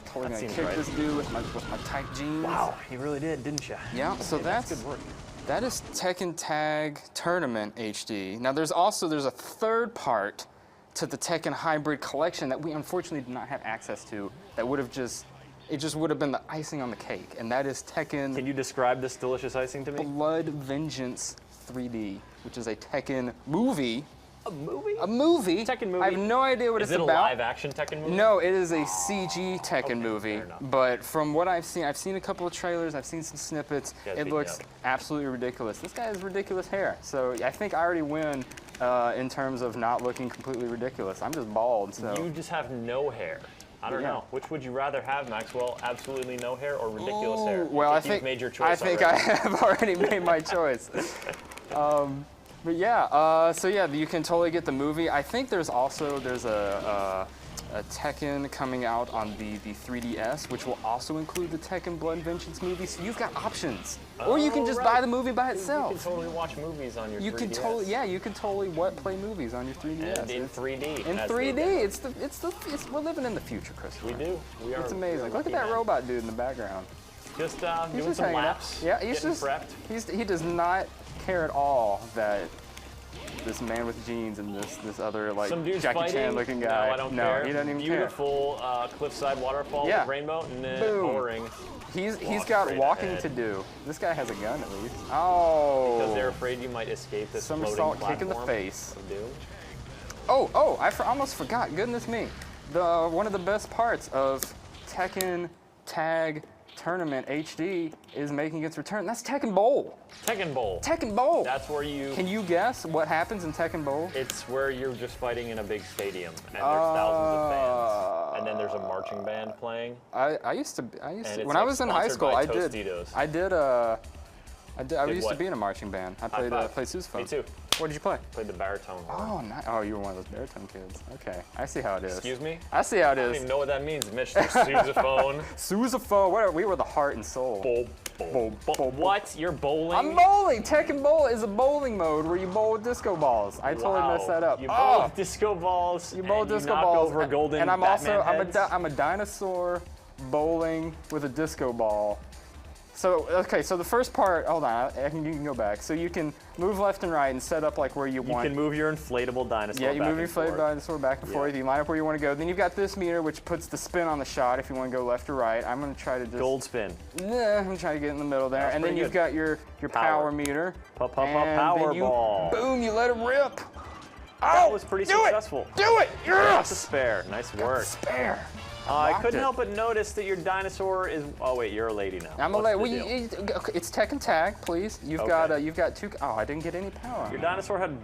Totally gonna kick this dude with my tight jeans. Wow, you really did, didn't you? Yeah, so that's good work. That is Tekken Tag Tournament HD. Now there's a third part to the Tekken Hybrid collection that we unfortunately did not have access to. That would have it just would have been the icing on the cake, and that is Tekken. Can you describe this delicious icing to me? Blood Vengeance 3D, which is a Tekken movie. A movie? A movie. Tekken movie. I have no idea what it's about. Is it a live-action Tekken movie? No, it is a CG Tekken movie. But from what I've seen a couple of trailers, I've seen some snippets. It looks absolutely ridiculous. This guy has ridiculous hair, so I think I already win in terms of not looking completely ridiculous. I'm just bald, so. You just have no hair. I don't know. Which would you rather have, Maxwell? Absolutely no hair or ridiculous hair? Well, you've made your choice I have already made my choice. But yeah, so yeah, you can totally get the movie. I think there's a Tekken coming out on the 3DS, which will also include the Tekken Blood Vengeance movie. So you've got options, or you can just buy the movie by itself. You can totally watch movies on your 3DS. You can totally play movies on your 3DS. And in 3D. In 3D, we're living in the future, Chris. We do. We are. It's amazing. Look at that robot dude in the background. Just doing some laps. Yeah, he's just prepped. He does not care at all that this man with jeans and this other like Jackie Chan looking guy. No, I don't care. He doesn't even Beautiful cliffside waterfall with rainbow and then boring. He's got walking to do. This guy has a gun at least. Oh. Because they're afraid you might escape this somersault kick in the face. Oh, I almost forgot. Goodness me. One of the best parts of Tekken Tag Tournament HD is making its return. That's Tekken Bowl. Tekken Bowl. Tekken Bowl. That's where you. Can you guess what happens in Tekken Bowl? It's where you're just fighting in a big stadium, and there's thousands of fans, and then there's a marching band playing. I used to when I was in high school. I used to be in a marching band. I played sousaphone. Me too. What did you play? Played the baritone. Oh, nice. Oh, you were one of those baritone kids. Okay, I see how it is. Excuse me? I see how it is. I don't even know what that means, Mr. Sousaphone. Sousaphone. We were the heart and soul. What? You're bowling? I'm bowling. Tekken Bowl is a bowling mode where you bowl with disco balls. I totally messed that up. You bowl with disco balls. You bowl with disco knock balls. Over golden and I'm Batman also I'm a dinosaur bowling with a disco ball. So, okay, so the first part, hold on, you can go back. So you can move left and right and set up like where you want. You can move your inflatable dinosaur back and forth. Yeah, you move your inflatable dinosaur back and forth. You line up where you want to go. Then you've got this meter, which puts the spin on the shot if you want to go left or right. I'm going to try to just... Gold spin. Yeah, I'm going to try to get in the middle there. And then you've got your power meter. Power ball. Boom, you let it rip. That was pretty successful. Do it! Yes! Got the spare. Nice work. Spare. I couldn't help but notice that your dinosaur is. Oh wait, you're a lady now. I'm a lady. It's Tekken Tag, please. You've got two. Oh, I didn't get any power. Your dinosaur had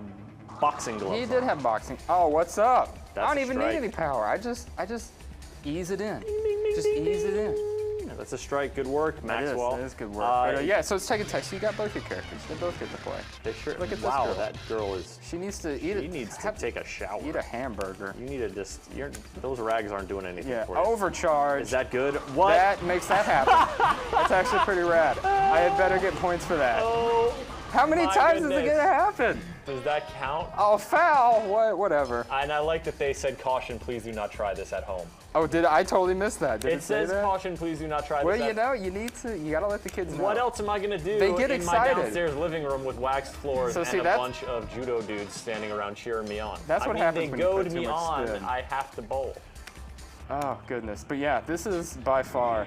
boxing gloves. He did have boxing. Oh, what's up? That's I don't even need any power. I just ease it in. Just ease it in. That's a strike. Good work, Maxwell. That is good work. Yeah, so it's Tekken Tag. So you got both your characters. They both get to play. They sure. Look at this girl. girl. That girl is. She needs to eat it. She needs to take a shower. Eat a hamburger. You need to just. Those rags aren't doing anything for you. Overcharge. Is that good? What? That makes that happen. That's actually pretty rad. I had better get points for that. Oh. How many times is it gonna happen? Does that count? Oh, foul. Whatever. And I like that they said, caution, please do not try this at home. Oh, I totally missed that. Did it say says, that? caution, please do not try well, this Well, you gotta let the kids know. What else am I gonna do they get in excited. my downstairs living room with waxed floors and a bunch of judo dudes standing around cheering me on? That's what happens when you put too much spin. I have to bowl. Oh, goodness. But yeah, this is by far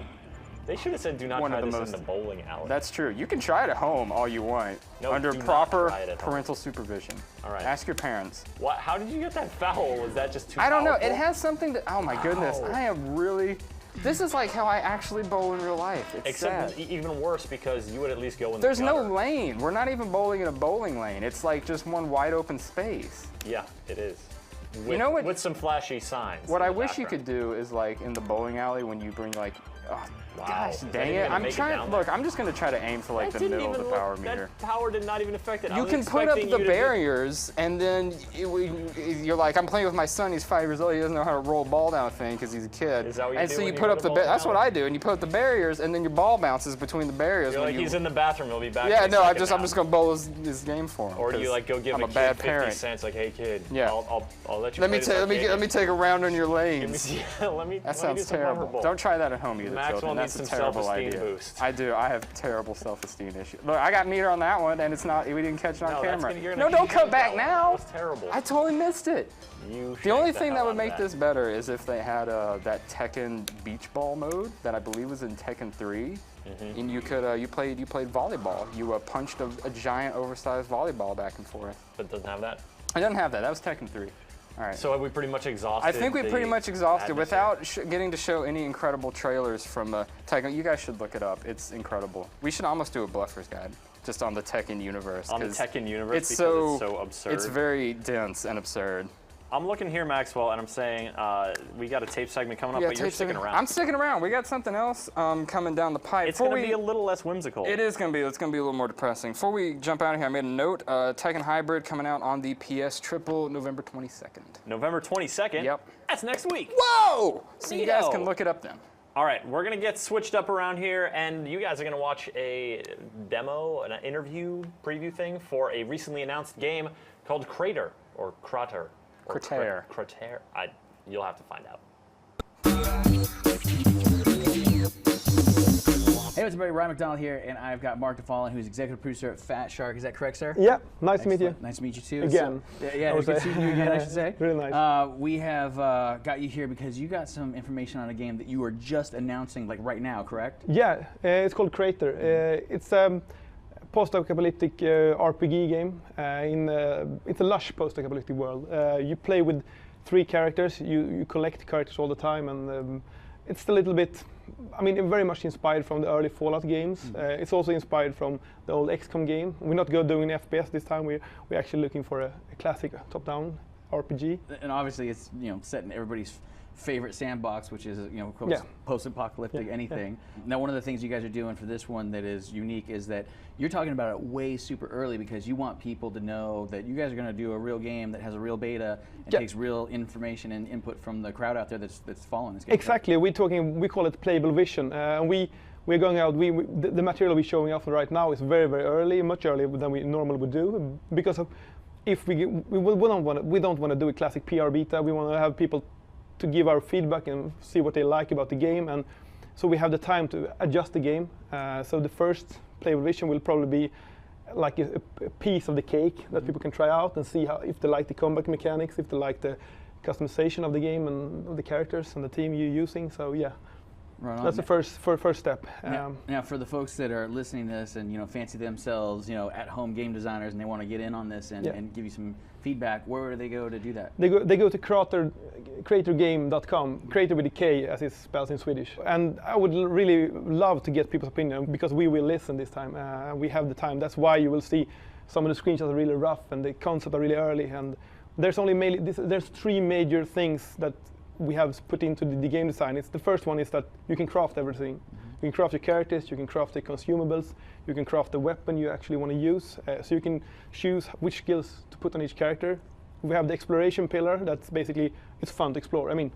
They should have said do not try this in the bowling alley. That's true. You can try it at home all you want, under proper parental supervision. All right. Ask your parents. What? How did you get that foul? Was that just too I don't know. powerful? It has something to, oh my goodness. I am really, this is like how I actually bowl in real life. It's Except sad. even worse because you would at least go in There's the gutter. no lane. We're not even bowling in a bowling lane. It's like just one wide open space. Yeah, it is. with, you know what? with some flashy signs. What in I the wish you background. could do is like in the bowling alley when you bring like, oh, Wow. gosh, Is that dang even it! gonna I'm make it trying. down Look, I'm just gonna try to aim for like That the didn't middle of even the power look, meter. That power did not even affect it. I You was can put up expecting the you to do- barriers, and then you're like, I'm playing with my son. He's 5 years old. He doesn't know how to roll a ball down a thing because he's a kid. Is that what you and do so you when you put roll up the the. ball That's down? what I do. And you put up the barriers, and then your ball bounces between the barriers. You're when like, you, he's in the bathroom. He'll be back. Yeah, in a no, second I'm now. just gonna bowl his game for him. Or do you 'cause like go give I'm a a kid bad 50 parent. cents? Like, hey kid, Yeah. I'll let you. Let me play this let me take a round on your lanes. let me. That let me sounds do some terrible. hoverboard. Don't try that at home either, Maxwell children. needs That's a some terrible self-esteem idea. boost. I do. I have terrible self-esteem issues. Look, I got meter on that one, and it's not. We didn't catch it on No, that's camera. gonna- you're No, gonna don't cut shoot back that now. one. That was terrible. I totally missed it. You The only shanked thing that hell would out make of this better is if they had that Tekken beach ball mode that I believe was in Tekken 3, and you could you played volleyball. You punched a giant oversized volleyball back and forth. But it doesn't have that. It doesn't have that. That was Tekken 3. All right. So have we pretty much exhausted? I think we pretty much exhausted atmosphere? without getting to show any incredible trailers from Tekken. You guys should look it up. It's incredible. We should almost do a Bluffer's Guide just on the Tekken universe. On the 'cause Tekken universe it's because it's so absurd. It's very dense and absurd. I'm looking here, Maxwell, and I'm saying we got a tape segment coming up, but you're sticking around. I'm sticking around. We got something else coming down the pipe. It's going to be a little less whimsical. It is going to be. It's going to be a little more depressing. Before we jump out of here, I made a note. Tekken Hybrid coming out on the PS Triple November 22nd. November 22nd? Yep. That's next week. Whoa! So you guys Neato. can look it up then. All right, we're going to get switched up around here, and you guys are going to watch a demo, an interview preview thing for a recently announced game called Crater, or Crater. Or Crater. Crater. You'll have to find out. Hey, what's up, everybody? Ryan McDonald here, and I've got Mark DeFallen, who's executive producer at Fat Shark. Is that correct, sir? Yeah, nice to meet you. Excellent. Nice to meet you too. Again. So, yeah, it's good seeing you again, I should say. Really nice. We have got you here because you got some information on a game that you are just announcing, like right now, correct? Yeah, it's called Crater. It's a post-apocalyptic RPG game. It's a lush post-apocalyptic world. You play with 3 characters. You collect characters all the time, and it's a little bit. I mean, very much inspired from the early Fallout games. It's also inspired from the old XCOM game. We're not doing FPS this time. We're actually looking for a classic top-down RPG. And obviously, it's set in everybody's favorite sandbox, which is of course post-apocalyptic anything. Now, one of the things you guys are doing for this one that is unique is that you're talking about it way super early because you want people to know that you guys are going to do a real game that has a real beta and takes real information and input from the crowd out there that's following this game. Exactly. We call it playable vision, and we're going out. The material we're showing off right now is very, very early, much earlier than we normally would do, because of if we don't want to do a classic PR beta. We want to have people to give our feedback and see what they like about the game, and so we have the time to adjust the game. So the first playable vision will probably be like a piece of the cake that people can try out and see if they like the combat mechanics, if they like the customization of the game and the characters and the team you're using. So yeah. Right on. That's the first step. Now, for the folks that are listening to this and fancy themselves, at-home game designers, and they want to get in on this and give you some feedback, where do they go to do that? They go to cratergame.com, Crater with a K as it's spelled in Swedish. And I would really love to get people's opinion because we will listen this time. We have the time. That's why you will see some of the screenshots are really rough and the concept are really early. And there's there's 3 major things that we have put into the game design. The first one is that you can craft everything. You can craft your characters, you can craft the consumables, you can craft the weapon you actually want to use. So you can choose which skills to put on each character. We have the exploration pillar. That's basically, it's fun to explore. I mean,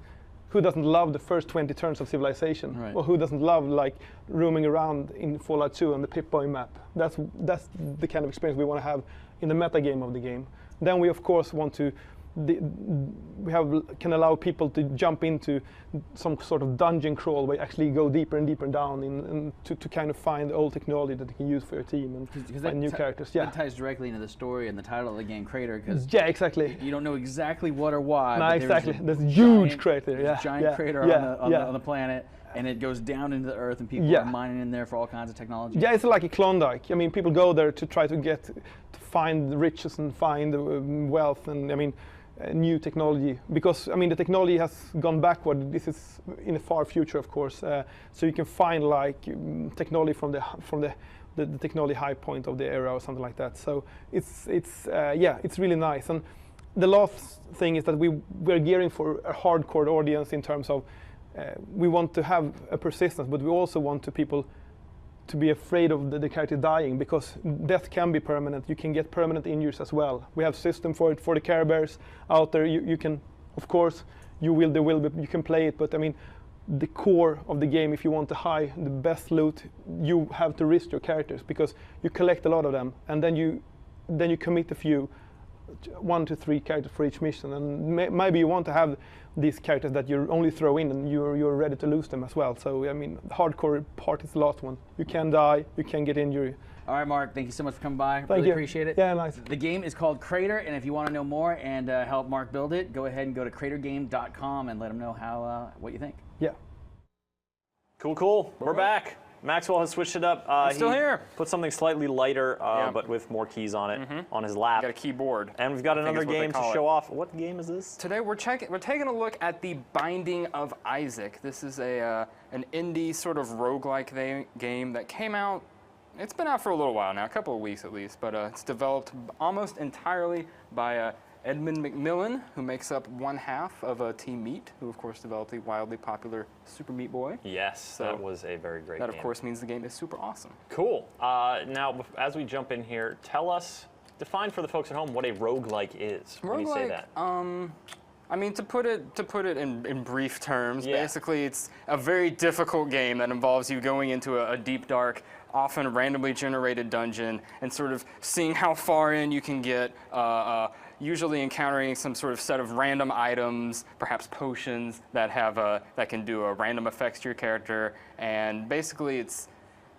who doesn't love the first 20 turns of Civilization? Right. Or who doesn't love roaming around in Fallout 2 on the Pip-Boy map? That's the kind of experience we want to have in the meta game of the game. Then we of course want to can allow people to jump into some sort of dungeon crawl where you actually go deeper and deeper down to kind of find old technology that you can use for your team and find new characters. That ties directly into the story and the title of the game, Crater, because exactly. You don't know exactly what or why. No, exactly. There's a huge crater. There's a giant crater on the planet, and it goes down into the earth, and people are mining in there for all kinds of technology. Yeah, it's like a Klondike. I mean, people go there to try to find the riches and find wealth, and I mean. New technology, because I mean the technology has gone backward. This is in the far future, of course. So you can find technology from the technology high point of the era or something like that. So it's really nice. And the last thing is that we're gearing for a hardcore audience in terms of we want to have a persistence, but we also want people to be afraid of the character dying, because death can be permanent. You can get permanent injuries as well. We have system for it for the Care Bears out there. You can, of course, you can play it, but I mean, the core of the game, if you want the best loot, you have to risk your characters, because you collect a lot of them, and then you commit a few, 1 to 3 characters for each mission, and maybe you want to have these characters that you only throw in and you're ready to lose them as well. So I mean, the hardcore part is the last one. You can die, you can get injury. All right, Mark, thank you so much for coming by. Thank really you. Appreciate it. Yeah, nice. The game is called Crater, and if you want to know more and help Mark build it, go ahead and go to cratergame.com and let him know what you think. Yeah. Cool. We're back. Maxwell has switched it up. I'm still here. Put something slightly lighter, but with more keys on it, on his lap. Got a keyboard. And we've got another game to show off. What game is this? Today we're taking a look at The Binding of Isaac. This is an indie sort of roguelike game that came out. It's been out for a little while now, a couple of weeks at least, but it's developed almost entirely by Edmund McMillan, who makes up one half of Team Meat, who of course developed the wildly popular Super Meat Boy. Yes, that was a very great game. That of course means the game is super awesome. Cool. Now, as we jump in here, define for the folks at home what a roguelike is. When you say that. I mean, to put it in brief terms, basically it's a very difficult game that involves you going into a deep, dark, often randomly generated dungeon and sort of seeing how far in you can get, usually encountering some sort of set of random items, perhaps potions that can do a random effects to your character, and basically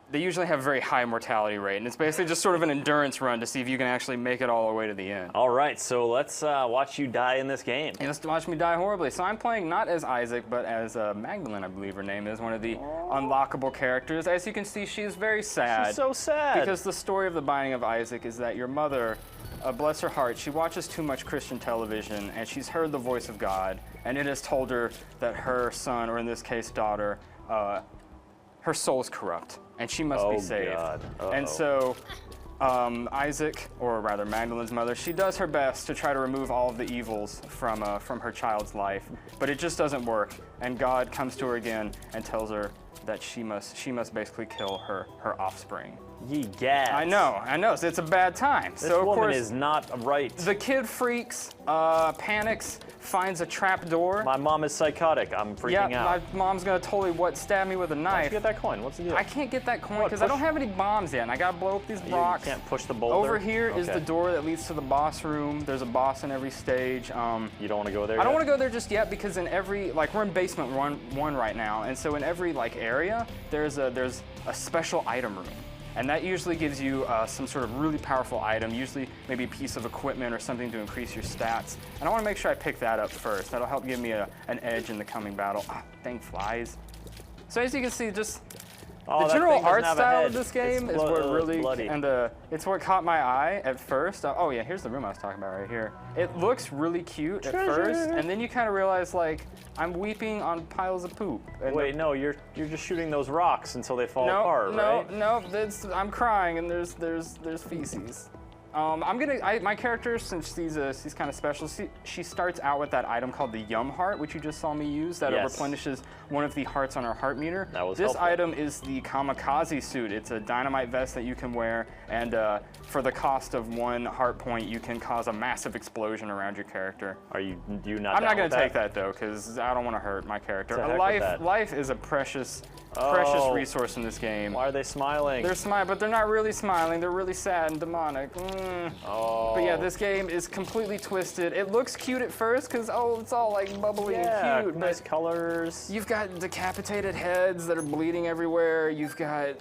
they usually have a very high mortality rate, and it's basically just sort of an endurance run to see if you can actually make it all the way to the end. All right, so let's watch you die in this game. Yeah, let's watch me die horribly. So I'm playing not as Isaac, but as Magdalene, I believe her name is, one of the unlockable characters. As you can see, she is very sad. She's so sad. Because the story of The Binding of Isaac is that your mother, bless her heart, she watches too much Christian television, and she's heard the voice of God, and it has told her that her son, or in this case daughter, her soul's corrupt, and she must be saved. God. And so Isaac, or rather Magdalene's mother, she does her best to try to remove all of the evils from her child's life, but it just doesn't work. And God comes to her again and tells her that she must basically kill her offspring. Ye gads. I know. So it's a bad time. This so of woman course is not right. The kid freaks, panics, finds a trap door. My mom is psychotic. I'm freaking out. Yeah, my mom's gonna totally stab me with a knife. Why don't you get that coin? What's the deal? I can't get that coin because I don't have any bombs yet, and I gotta blow up these rocks. You can't push the boulder? Over here is the door that leads to the boss room. There's a boss in every stage. You don't want to go there I don't yet? want to go there just yet because in every, we're in basement one right now, and so in every area, there's a special item room. And that usually gives you some sort of really powerful item, usually maybe a piece of equipment or something to increase your stats. And I want to make sure I pick that up first. That'll help give me an edge in the coming battle. Ah, dang flies. So as you can see, just the general art style of this game is what really, it's what caught my eye at first. Oh yeah, here's the room I was talking about right here. It looks really cute at first, and then you kind of realize I'm weeping on piles of poop. And wait, no, you're just shooting those rocks until they fall apart, right? No, I'm crying and there's feces. My character, since she's kind of special, she starts out with that item called the Yum Heart, which you just saw me use, that replenishes one of the hearts on our heart meter. This item is the Kamikaze suit. It's a dynamite vest that you can wear, and for the cost of 1 heart point, you can cause a massive explosion around your character. Do you not? I'm not going to take that though, because I don't want to hurt my character. Life is a precious resource in this game. Why are they smiling? They're smiling, but they're not really smiling. They're really sad and demonic. But yeah, this game is completely twisted. It looks cute at first because, it's all bubbly and cute. Nice colors. You've got decapitated heads that are bleeding everywhere. You've got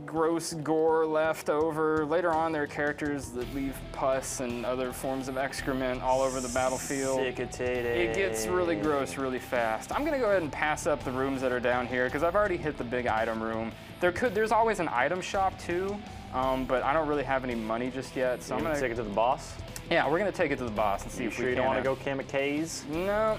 gross gore left over. Later on, there are characters that leave pus and other forms of excrement all over the battlefield. It gets really gross really fast. I'm gonna go ahead and pass up the rooms that are down here because I've already hit the big item room. There's always an item shop too, but I don't really have any money just yet. So I'm gonna take it to the boss. Yeah, we're gonna take it to the boss and see if we sure you can. don't want to go kamikaze? No.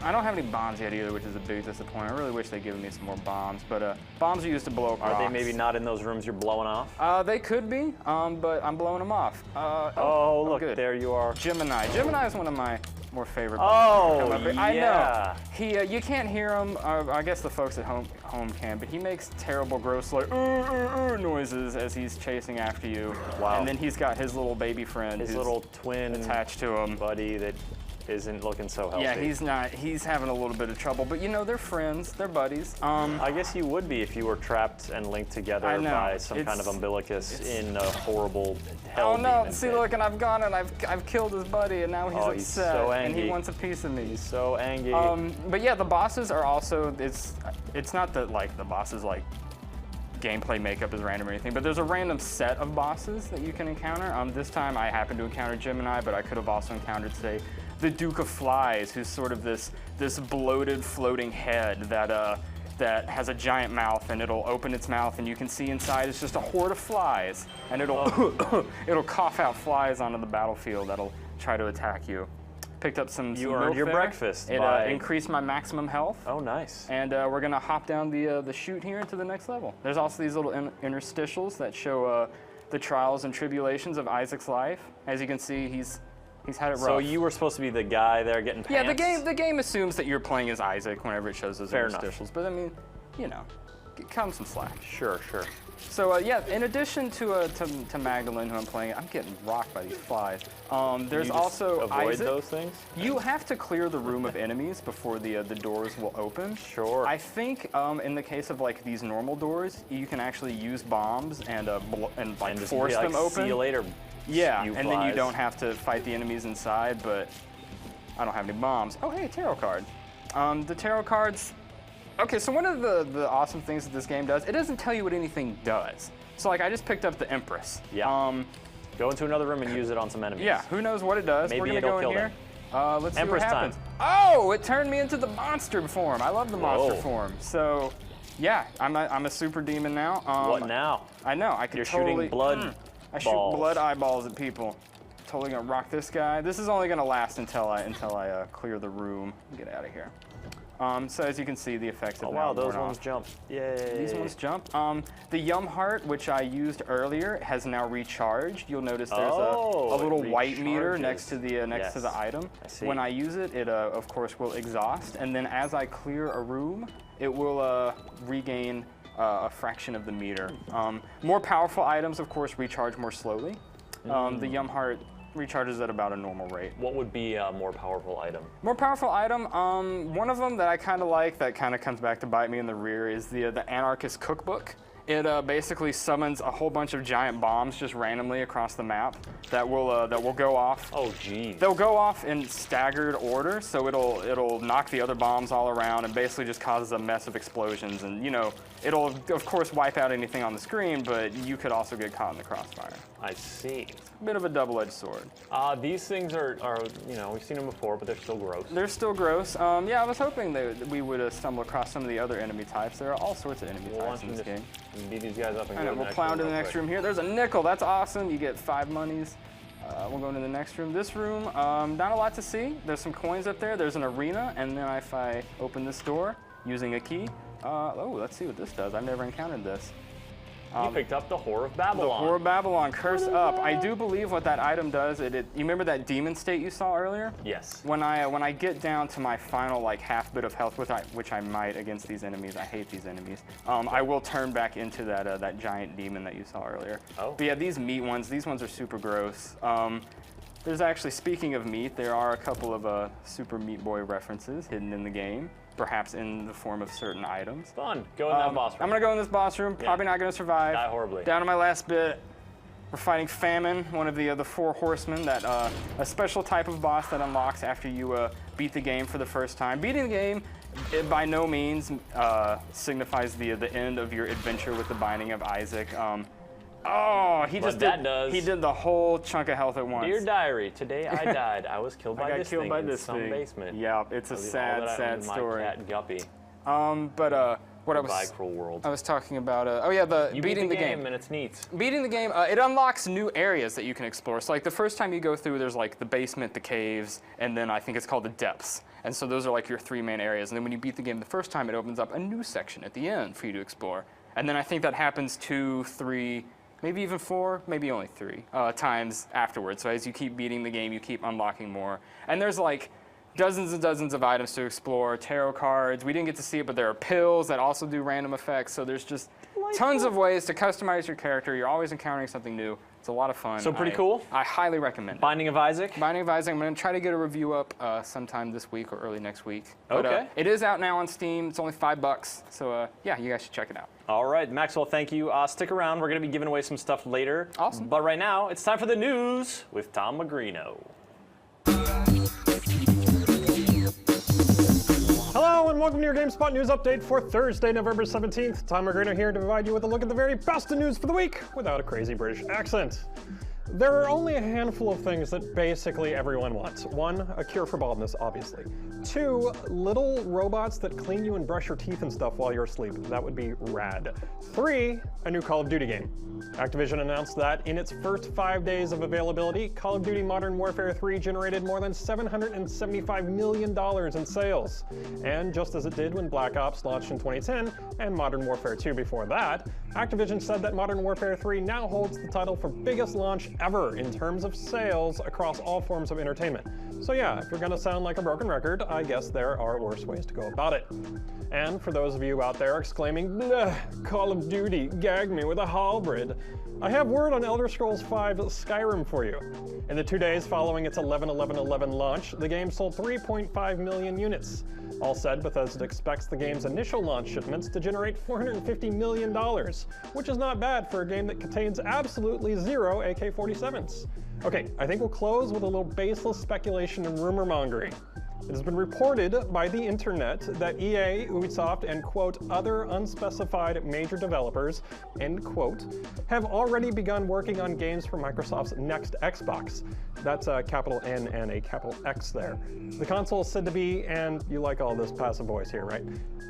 I don't have any bombs yet either, which is a big disappointment. I really wish they'd given me some more bombs, but bombs are used to blow up rocks. Are they maybe not in those rooms you're blowing off? They could be, but I'm blowing them off. Oh, look, good. there you are. Gemini. Gemini is one of my more favorite bombs. Oh, I know. He, you can't hear him. I guess the folks at home can, but he makes terrible, gross, like noises as he's chasing after you. Wow. And then he's got his little baby friend, his little twin attached to him, buddy that isn't looking so healthy. Yeah, he's not. He's having a little bit of trouble, but you know, they're friends, they're buddies. I guess you would be if you were trapped and linked together by some kind of umbilicus in a horrible hell. Oh no! demon See, thing. look, and I've gone and I've killed his buddy, and now he's upset, he's so and angry. he wants a piece of me. He's so angry. But yeah, the bosses are also. It's not that like the bosses like gameplay makeup is random or anything, but there's a random set of bosses that you can encounter. This time I happened to encounter Gemini, but I could have also encountered today the Duke of Flies, who's sort of this bloated floating head that has a giant mouth, and it'll open its mouth and you can see inside it's just a horde of flies, and it'll cough out flies onto the battlefield that'll try to attack you. Picked up some You earned your breakfast. It increased my maximum health. Oh, nice. And we're gonna hop down the chute here into the next level. There's also these little interstitials that show the trials and tribulations of Isaac's life. As you can see, he's had it rough. So you were supposed to be the guy there getting pants? Yeah, the game assumes that you're playing as Isaac whenever it shows those Fair interstitials. enough. But I mean, you know, cut him some slack. Sure. So yeah, in addition to Magdalene, who I'm playing, I'm getting rocked by these flies. There's you also avoid Isaac. those things? You have to clear the room of enemies before the doors will open. Sure. I think in the case of like these normal doors, you can actually use bombs and just force be like, them open. See you later. Yeah, you and then you flies. don't have to fight the enemies inside. But I don't have any bombs. Oh hey, tarot card. The tarot cards. Okay, so one of the awesome things that this game does, it doesn't tell you what anything does. So like I just picked up the Empress. Yeah. Go into another room and use it on some enemies. Yeah, who knows what it does. Maybe We're gonna it'll go in kill here. them. Let's Empress see what happens. time. Oh, it turned me into the monster form. I love the monster Whoa. form. So yeah, I'm a super demon now. What now? I know, I can You're totally shooting blood I shoot balls. blood eyeballs at people. Totally gonna rock this guy. This is only gonna last until I clear the room. Get out of here. So as you can see, the effects have Oh now wow, those worn ones off. jump. Yay. These ones jump. The Yum Heart, which I used earlier, has now recharged. You'll notice there's a little white meter next to the next to the item. I see. When I use it, it of course will exhaust, and then as I clear a room, it will regain a fraction of the meter. More powerful items, of course, recharge more slowly. The Yum Heart recharges at about a normal rate. What would be a more powerful item? More powerful item, one of them that I kind of like that kind of comes back to bite me in the rear is the Anarchist Cookbook. It basically summons a whole bunch of giant bombs just randomly across the map that will go off. Oh geez. They'll go off in staggered order, so it'll knock the other bombs all around and basically just causes a mess of explosions. And you know, it'll of course wipe out anything on the screen, but you could also get caught in the crossfire. I see. Bit of a double-edged sword. These things are, you know, we've seen them before, but they're still gross. They're still gross. Yeah, I was hoping that we would stumble across some of the other enemy types. There are all sorts of enemy types in this game. Beat these guys up and I go know, to the we'll next plow room into the real next quick. room here. There's a nickel. That's awesome. You get 5 monies. We'll go into the next room. This room, not a lot to see. There's some coins up there. There's an arena, and then if I open this door using a key, oh, let's see what this does. I've never encountered this. You picked up the Whore of Babylon. The Whore of Babylon, Curse Up. I do believe what that item does, you remember that demon state you saw earlier? Yes. When I get down to my final like half bit of health, which I might against these enemies, I hate these enemies, I will turn back into that giant demon that you saw earlier. Oh. But yeah, these meat ones, these ones are super gross. There's actually, speaking of meat, there are a couple of Super Meat Boy references hidden in the game. Perhaps in the form of certain items. Fun. Go in that boss room. I'm gonna go in this boss room. Yeah. Probably not gonna survive. Die horribly. Down to my last bit. We're fighting Famine, one of the 4 horsemen. That a special type of boss that unlocks after you beat the game for the first time. Beating the game, it by no means signifies the end of your adventure with the Binding of Isaac. Oh, he did the whole chunk of health at once. Dear diary, today I died. I was killed by this thing in some basement. Yeah, it's a sad, sad my story. cat Guppy. But what I was talking about. Oh yeah, beating the game, and it's neat. Beating the game, it unlocks new areas that you can explore. So like the first time you go through, there's like the basement, the caves, and then I think it's called the depths. And so those are like your 3 main areas. And then when you beat the game the first time, it opens up a new section at the end for you to explore. And then I think that happens 2, 3, maybe even 4, maybe only 3 times afterwards. So as you keep beating the game, you keep unlocking more. And there's like dozens and dozens of items to explore, tarot cards. We didn't get to see it, but there are pills that also do random effects. So there's just tons of ways to customize your character. You're always encountering something new. It's a lot of fun. So pretty cool? I highly recommend it. Binding of Isaac? Binding of Isaac. I'm going to try to get a review up sometime this week or early next week. Okay. But, it is out now on Steam. It's only $5. So yeah, you guys should check it out. All right, Maxwell, thank you. Stick around. We're going to be giving away some stuff later. Awesome. But right now, it's time for the news with Tom Magrino. Hello and welcome to your GameSpot news update for Thursday, November 17th. Tom Magrino here to provide you with a look at the very best of news for the week without a crazy British accent. There are only a handful of things that basically everyone wants. 1, a cure for baldness, obviously. 2, little robots that clean you and brush your teeth and stuff while you're asleep. That would be rad. 3, a new Call of Duty game. Activision announced that in its first 5 days of availability, Call of Duty Modern Warfare 3 generated more than $775 million in sales. And just as it did when Black Ops launched in 2010, and Modern Warfare 2 before that, Activision said that Modern Warfare 3 now holds the title for biggest launch ever in terms of sales across all forms of entertainment. So yeah, if you're gonna sound like a broken record, I guess there are worse ways to go about it. And for those of you out there exclaiming, "Bleh, Call of Duty, gag me with a halberd," I have word on Elder Scrolls V Skyrim for you. In the 2 days following its 11/11/11 launch, the game sold 3.5 million units. All said, Bethesda expects the game's initial launch shipments to generate $450 million, which is not bad for a game that contains absolutely 0 AK-47s. Okay, I think we'll close with a little baseless speculation and rumor mongering. It has been reported by the internet that EA, Ubisoft, and quote, other unspecified major developers, end quote, have already begun working on games for Microsoft's next Xbox. That's a capital N and a capital X there. The console is said to be, and you like all this passive voice here, right?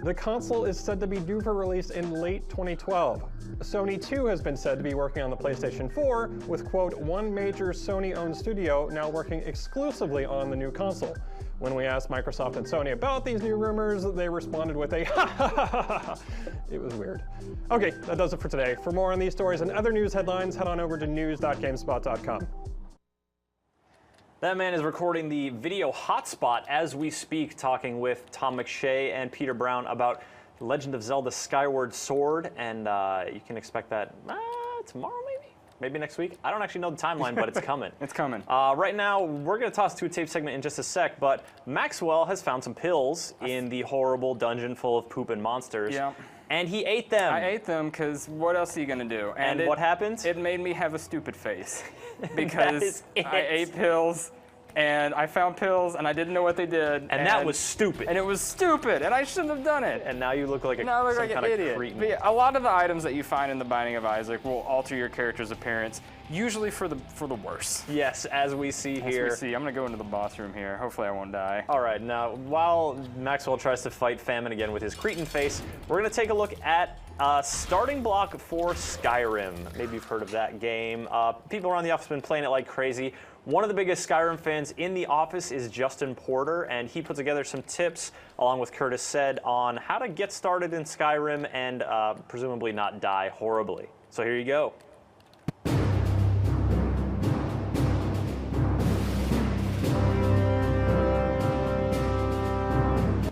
The console is said to be due for release in late 2012. Sony too has been said to be working on the PlayStation 4, with quote, one major Sony-owned studio now working exclusively on the new console. When we asked Microsoft and Sony about these new rumors, they responded with a ha ha ha ha ha. It was weird. Okay, that does it for today. For more on these stories and other news headlines, head on over to news.gamespot.com. That man is recording the video hotspot as we speak, talking with Tom McShay and Peter Brown about Legend of Zelda Skyward Sword, and you can expect that tomorrow maybe next week. I don't actually know the timeline, but it's coming. It's coming. Right now, we're going to toss to a tape segment in just a sec, but Maxwell has found some pills in the horrible dungeon full of poop and monsters. Yeah. And he ate them. I ate them because what else are you going to do? And what happened? It made me have a stupid face because I ate pills. And I found pills, and I didn't know what they did. And that was stupid. And it was stupid, and I shouldn't have done it. And now you look like an idiot. But yeah, a lot of the items that you find in the Binding of Isaac will alter your character's appearance, usually for the worse. Yes, as we see here. As we see. I'm going to go into the boss room here. Hopefully I won't die. All right, now, while Maxwell tries to fight famine again with his cretin face, we're going to take a look at starting block for Skyrim. Maybe you've heard of that game. People around the office have been playing it like crazy. One of the biggest Skyrim fans in the office is Justin Porter, and he put together some tips, along with Curtis said, on how to get started in Skyrim and presumably not die horribly. So here you go.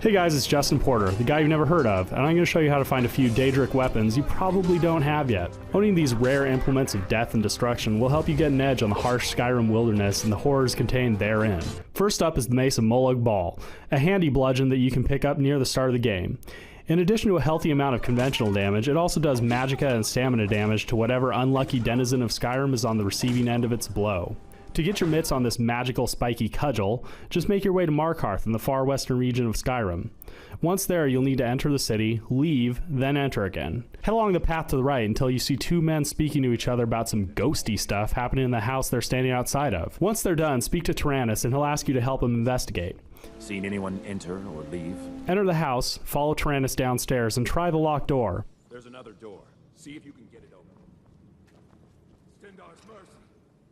Hey guys, it's Justin Porter, the guy you've never heard of, and I'm going to show you how to find a few Daedric weapons you probably don't have yet. Owning these rare implements of death and destruction will help you get an edge on the harsh Skyrim wilderness and the horrors contained therein. First up is the Mace of Molag Bal, a handy bludgeon that you can pick up near the start of the game. In addition to a healthy amount of conventional damage, it also does magicka and stamina damage to whatever unlucky denizen of Skyrim is on the receiving end of its blow. To get your mitts on this magical spiky cudgel, just make your way to Markarth in the far western region of Skyrim. Once there, you'll need to enter the city, leave, then enter again. Head along the path to the right until you see two men speaking to each other about some ghosty stuff happening in the house they're standing outside of. Once they're done, speak to Tyrannus and he'll ask you to help him investigate. Seen anyone enter or leave? Enter the house, follow Tyrannus downstairs, and try the locked door. There's another door. See if you can get it open. Stendar's mercy.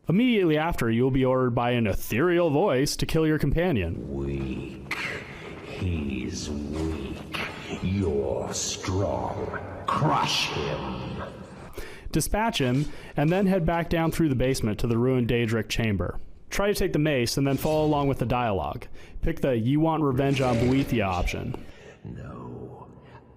Immediately after, you will be ordered by an ethereal voice to kill your companion. Weak. He's weak. You're strong. Crush him. Dispatch him, and then head back down through the basement to the ruined Daedric chamber. Try to take the mace, and then follow along with the dialogue. Pick the You Want Revenge on Boethia option. No,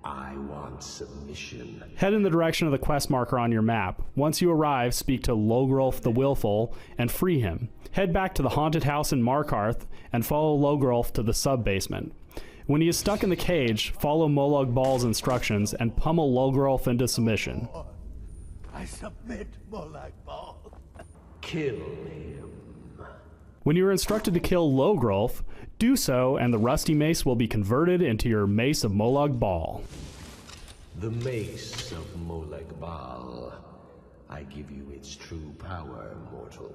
I want submission. Head in the direction of the quest marker on your map. Once you arrive, speak to Logrolf the Willful and free him. Head back to the haunted house in Markarth and follow Logrolf to the sub-basement. When he is stuck in the cage, follow Molag Bal's instructions and pummel Logrolf into submission. I submit, Molag Bal. Kill him. When you are instructed to kill Logrolf, do so and the rusty mace will be converted into your Mace of Molag Bal. The Mace of Molag Bal. I give you its true power, mortal.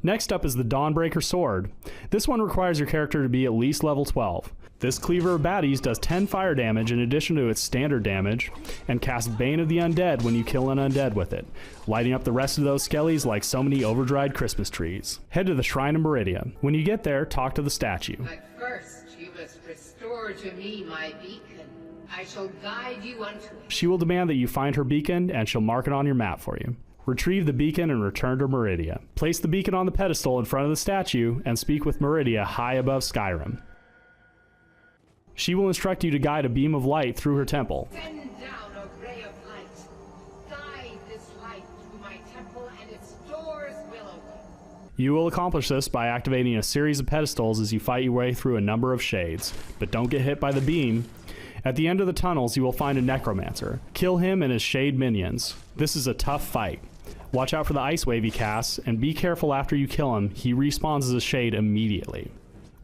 Next up is the Dawnbreaker Sword. This one requires your character to be at least level 12. This cleaver of baddies does 10 fire damage in addition to its standard damage, and casts Bane of the Undead when you kill an undead with it, lighting up the rest of those skellies like so many overdried Christmas trees. Head to the Shrine of Meridia. When you get there, talk to the statue. But first, you must restore to me my beacon. I shall guide you unto it. She will demand that you find her beacon, and she'll mark it on your map for you. Retrieve the beacon and return to Meridia. Place the beacon on the pedestal in front of the statue, and speak with Meridia high above Skyrim. She will instruct you to guide a beam of light through her temple. Send down a ray of light. Guide this light through my temple, and its doors will open. You will accomplish this by activating a series of pedestals as you fight your way through a number of shades, but don't get hit by the beam. At the end of the tunnels, you will find a necromancer. Kill him and his shade minions. This is a tough fight. Watch out for the ice wave he casts, and be careful after you kill him. He respawns as a shade immediately.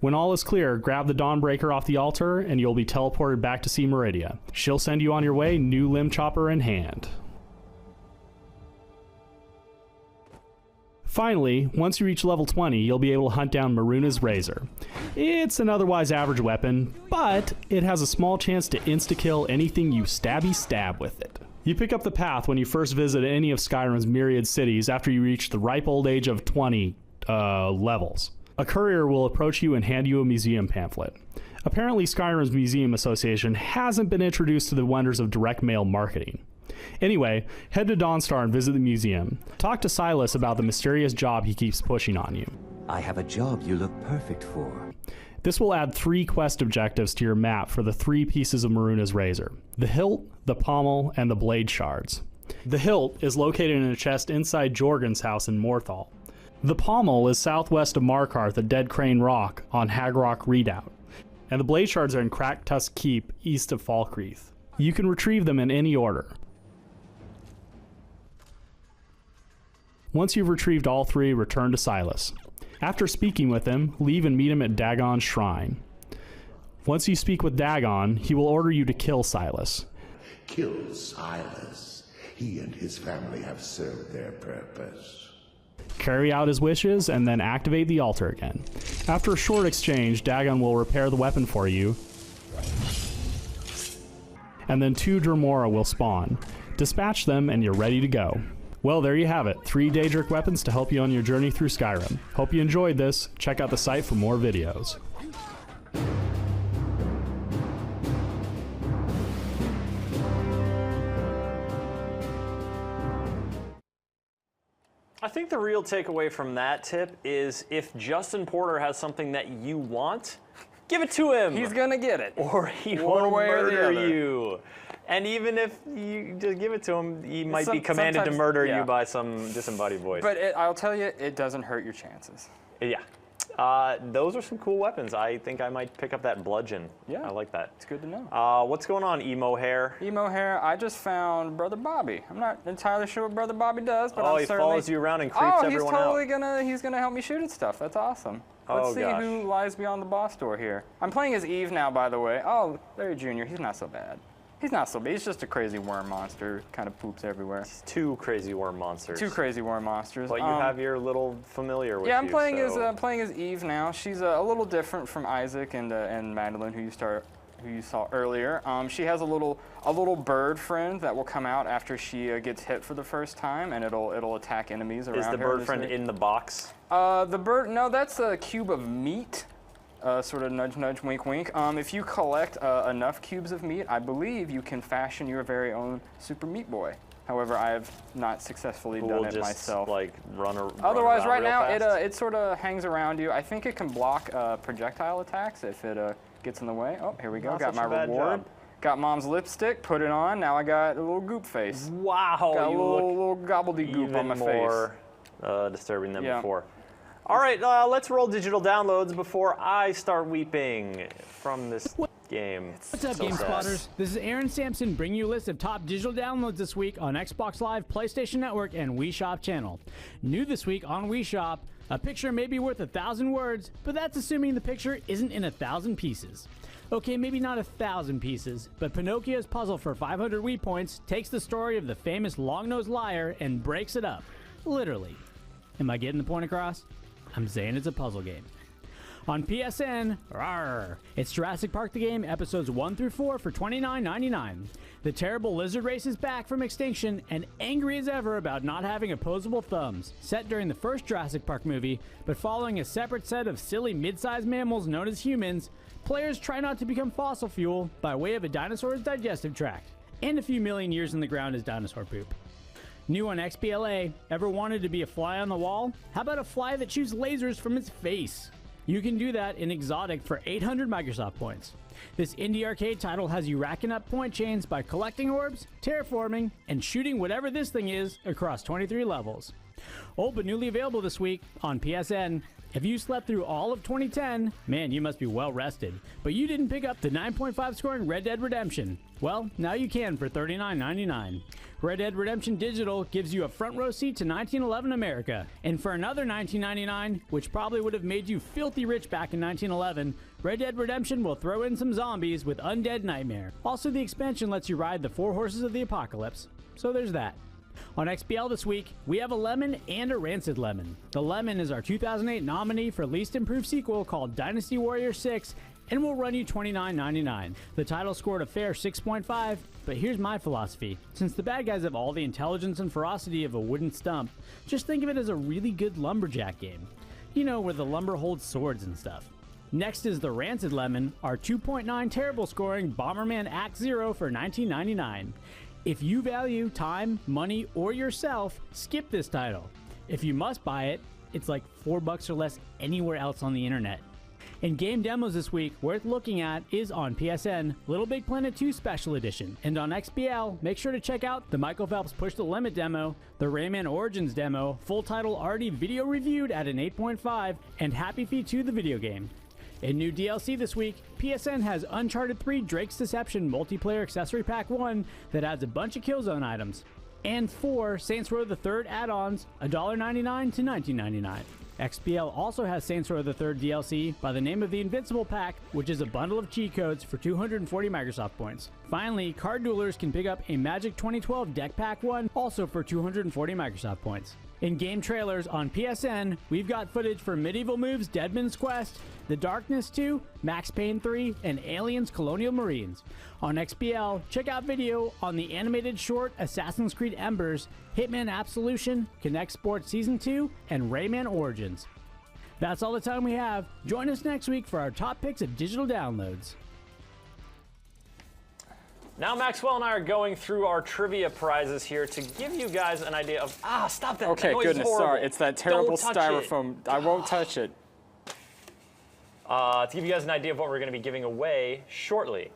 When all is clear, grab the Dawnbreaker off the altar, and you'll be teleported back to see Meridia. She'll send you on your way, new limb chopper in hand. Finally, once you reach level 20, you'll be able to hunt down Maruna's Razor. It's an otherwise average weapon, but it has a small chance to insta-kill anything you stab with it. You pick up the path when you first visit any of Skyrim's myriad cities after you reach the ripe old age of 20 levels. A courier will approach you and hand you a museum pamphlet. Apparently, Skyrim's Museum Association hasn't been introduced to the wonders of direct mail marketing. Anyway, head to Dawnstar and visit the museum. Talk to Silas about the mysterious job he keeps pushing on you. I have a job you look perfect for. This will add 3 quest objectives to your map for the 3 pieces of Maruna's Razor: the hilt, the pommel, and the blade shards. The hilt is located in a chest inside Jorgen's house in Morthal. The pommel is southwest of Markarth at Dead Crane Rock on Hagrock Redoubt, and the blade shards are in Cracked Tusk Keep east of Falkreath. You can retrieve them in any order. Once you've retrieved all 3, return to Silas. After speaking with him, leave and meet him at Dagon's shrine. Once you speak with Dagon, he will order you to kill Silas. Kill Silas. He and his family have served their purpose. Carry out his wishes, and then activate the altar again. After a short exchange, Dagon will repair the weapon for you, and then 2 Dremora will spawn. Dispatch them, and you're ready to go. Well, there you have it. 3 Daedric weapons to help you on your journey through Skyrim. Hope you enjoyed this. Check out the site for more videos. I think the real takeaway from that tip is if Justin Porter has something that you want, give it to him. He's gonna get it. Or he One will way or the murder other. you. And even if you just give it to him, he might be commanded to sometimes- murder yeah. you by some disembodied voice. But I'll tell you, it doesn't hurt your chances. Yeah. Those are some cool weapons. I think I might pick up that bludgeon. Yeah. I like that. It's good to know. What's going on, Emo Hair? Emo Hair, I just found Brother Bobby. I'm not entirely sure what Brother Bobby does, but Oh, I'm he certainly... follows you around and creeps everyone out. He's gonna help me shoot at stuff. That's awesome. Oh, Let's see gosh. who lies beyond the boss door here. I'm playing as Eve now, by the way. Oh, Larry Jr., he's not so bad. He's not so big. He's just a crazy worm monster. Kind of poops everywhere. Two crazy worm monsters. Two crazy worm monsters. But you have your little familiar with you. Yeah, I'm playing as Eve now. She's a little different from Isaac and Madeline, who you saw earlier. She has a little bird friend that will come out after she gets hit for the first time, and it'll attack enemies around her. Is the bird friend in the box? No, that's a cube of meat. Sort of nudge, nudge, wink, wink. If you collect enough cubes of meat, I believe you can fashion your very own Super Meat Boy. However, I have not successfully done it myself. Like run Otherwise, right now fast? it sort of hangs around you. I think it can block projectile attacks if it gets in the way. Oh, here we go. Got my reward. Got Mom's lipstick. Put it on. Now I got a little goop face. Wow. Got a little gobbledygook on my face. More disturbing than before. All right, let's roll digital downloads before I start weeping from this game. What's up, Game Spotters? This is Aaron Sampson bringing you a list of top digital downloads this week on Xbox Live, PlayStation Network, and Wii Shop channel. New this week on Wii Shop, a picture may be worth 1,000 words, but that's assuming the picture isn't in 1,000 pieces. Okay, maybe not 1,000 pieces, but Pinocchio's puzzle for 500 Wii points takes the story of the famous long-nosed liar and breaks it up. Literally. Am I getting the point across? I'm saying it's a puzzle game. On PSN, rawr, it's Jurassic Park the Game, episodes 1 through 4 for $29.99. The terrible lizard race is back from extinction and angry as ever about not having opposable thumbs. Set during the first Jurassic Park movie, but following a separate set of silly mid-sized mammals known as humans, players try not to become fossil fuel by way of a dinosaur's digestive tract, and a few million years in the ground as dinosaur poop. New on XBLA, ever wanted to be a fly on the wall? How about a fly that shoots lasers from its face? You can do that in Exotic for 800 Microsoft points. This indie arcade title has you racking up point chains by collecting orbs, terraforming, and shooting whatever this thing is across 23 levels. Oh, but newly available this week on PSN. If you slept through all of 2010, man, you must be well rested. But you didn't pick up the 9.5 scoring Red Dead Redemption. Well, now you can for $39.99. Red Dead Redemption Digital gives you a front row seat to 1911 America. And for another $19.99, which probably would have made you filthy rich back in 1911, Red Dead Redemption will throw in some zombies with Undead Nightmare. Also, the expansion lets you ride the 4 horses of the apocalypse. So there's that. On XBL this week, we have a lemon and a rancid lemon. The lemon is our 2008 nominee for least improved sequel called Dynasty Warrior 6 and will run you $29.99. The title scored a fair 6.5, but here's my philosophy. Since the bad guys have all the intelligence and ferocity of a wooden stump, just think of it as a really good lumberjack game. You know, where the lumber holds swords and stuff. Next is the Rancid Lemon, our 2.9 terrible scoring Bomberman Act Zero for $19.99. If you value time, money, or yourself, skip this title. If you must buy it, it's like $4 or less anywhere else on the internet. In game demos this week, worth looking at is on PSN, Little Big Planet 2 Special Edition, and on XBL, make sure to check out the Michael Phelps Push the Limit demo, the Rayman Origins demo, full title already video reviewed at an 8.5, and Happy Feet 2 the video game. In new DLC this week, PSN has Uncharted 3 Drake's Deception Multiplayer Accessory Pack 1 that adds a bunch of Killzone items, and 4 Saints Row the Third add-ons, $1.99 to $19.99. XBL also has Saints Row the Third DLC by the name of the Invincible Pack, which is a bundle of cheat codes for 240 Microsoft points. Finally, card duelers can pick up a Magic 2012 Deck Pack 1, also for 240 Microsoft points. In game trailers on PSN, we've got footage for Medieval Moves Deadman's Quest, The Darkness 2, Max Payne 3, and Aliens Colonial Marines. On XBL, check out video on the animated short Assassin's Creed Embers, Hitman Absolution, Connect Sports Season 2, and Rayman Origins. That's all the time we have. Join us next week for our top picks of digital downloads. Now Maxwell and I are going through our trivia prizes here to give you guys an idea of... stop that. Okay, that noise goodness, is horrible. sorry. It's that terrible Don't touch styrofoam. I won't touch it. To give you guys an idea of what we're going to be giving away shortly.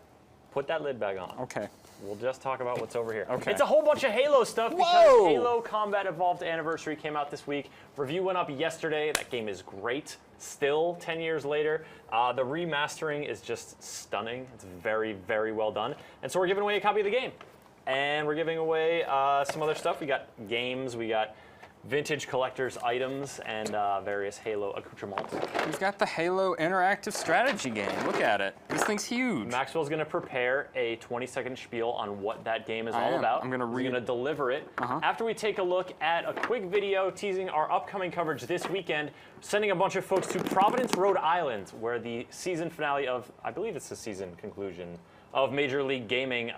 Put that lid back on. Okay. We'll just talk about what's over here. Okay. It's a whole bunch of Halo stuff because Halo Combat Evolved Anniversary came out this week. Review went up yesterday. That game is great. Still, 10 years later. The remastering is just stunning. It's very, very well done. And so we're giving away a copy of the game. And we're giving away some other stuff. We got games. We got vintage collector's items and various Halo accoutrements. We've got the Halo interactive strategy game. Look at it. This thing's huge. Maxwell's going to prepare a 20-second spiel on what that game is all about. I'm going to read. He's going to deliver it. After we take a look at a quick video teasing our upcoming coverage this weekend, sending a bunch of folks to Providence, Rhode Island, where the season finale of, I believe it's the season conclusion, of Major League Gaming,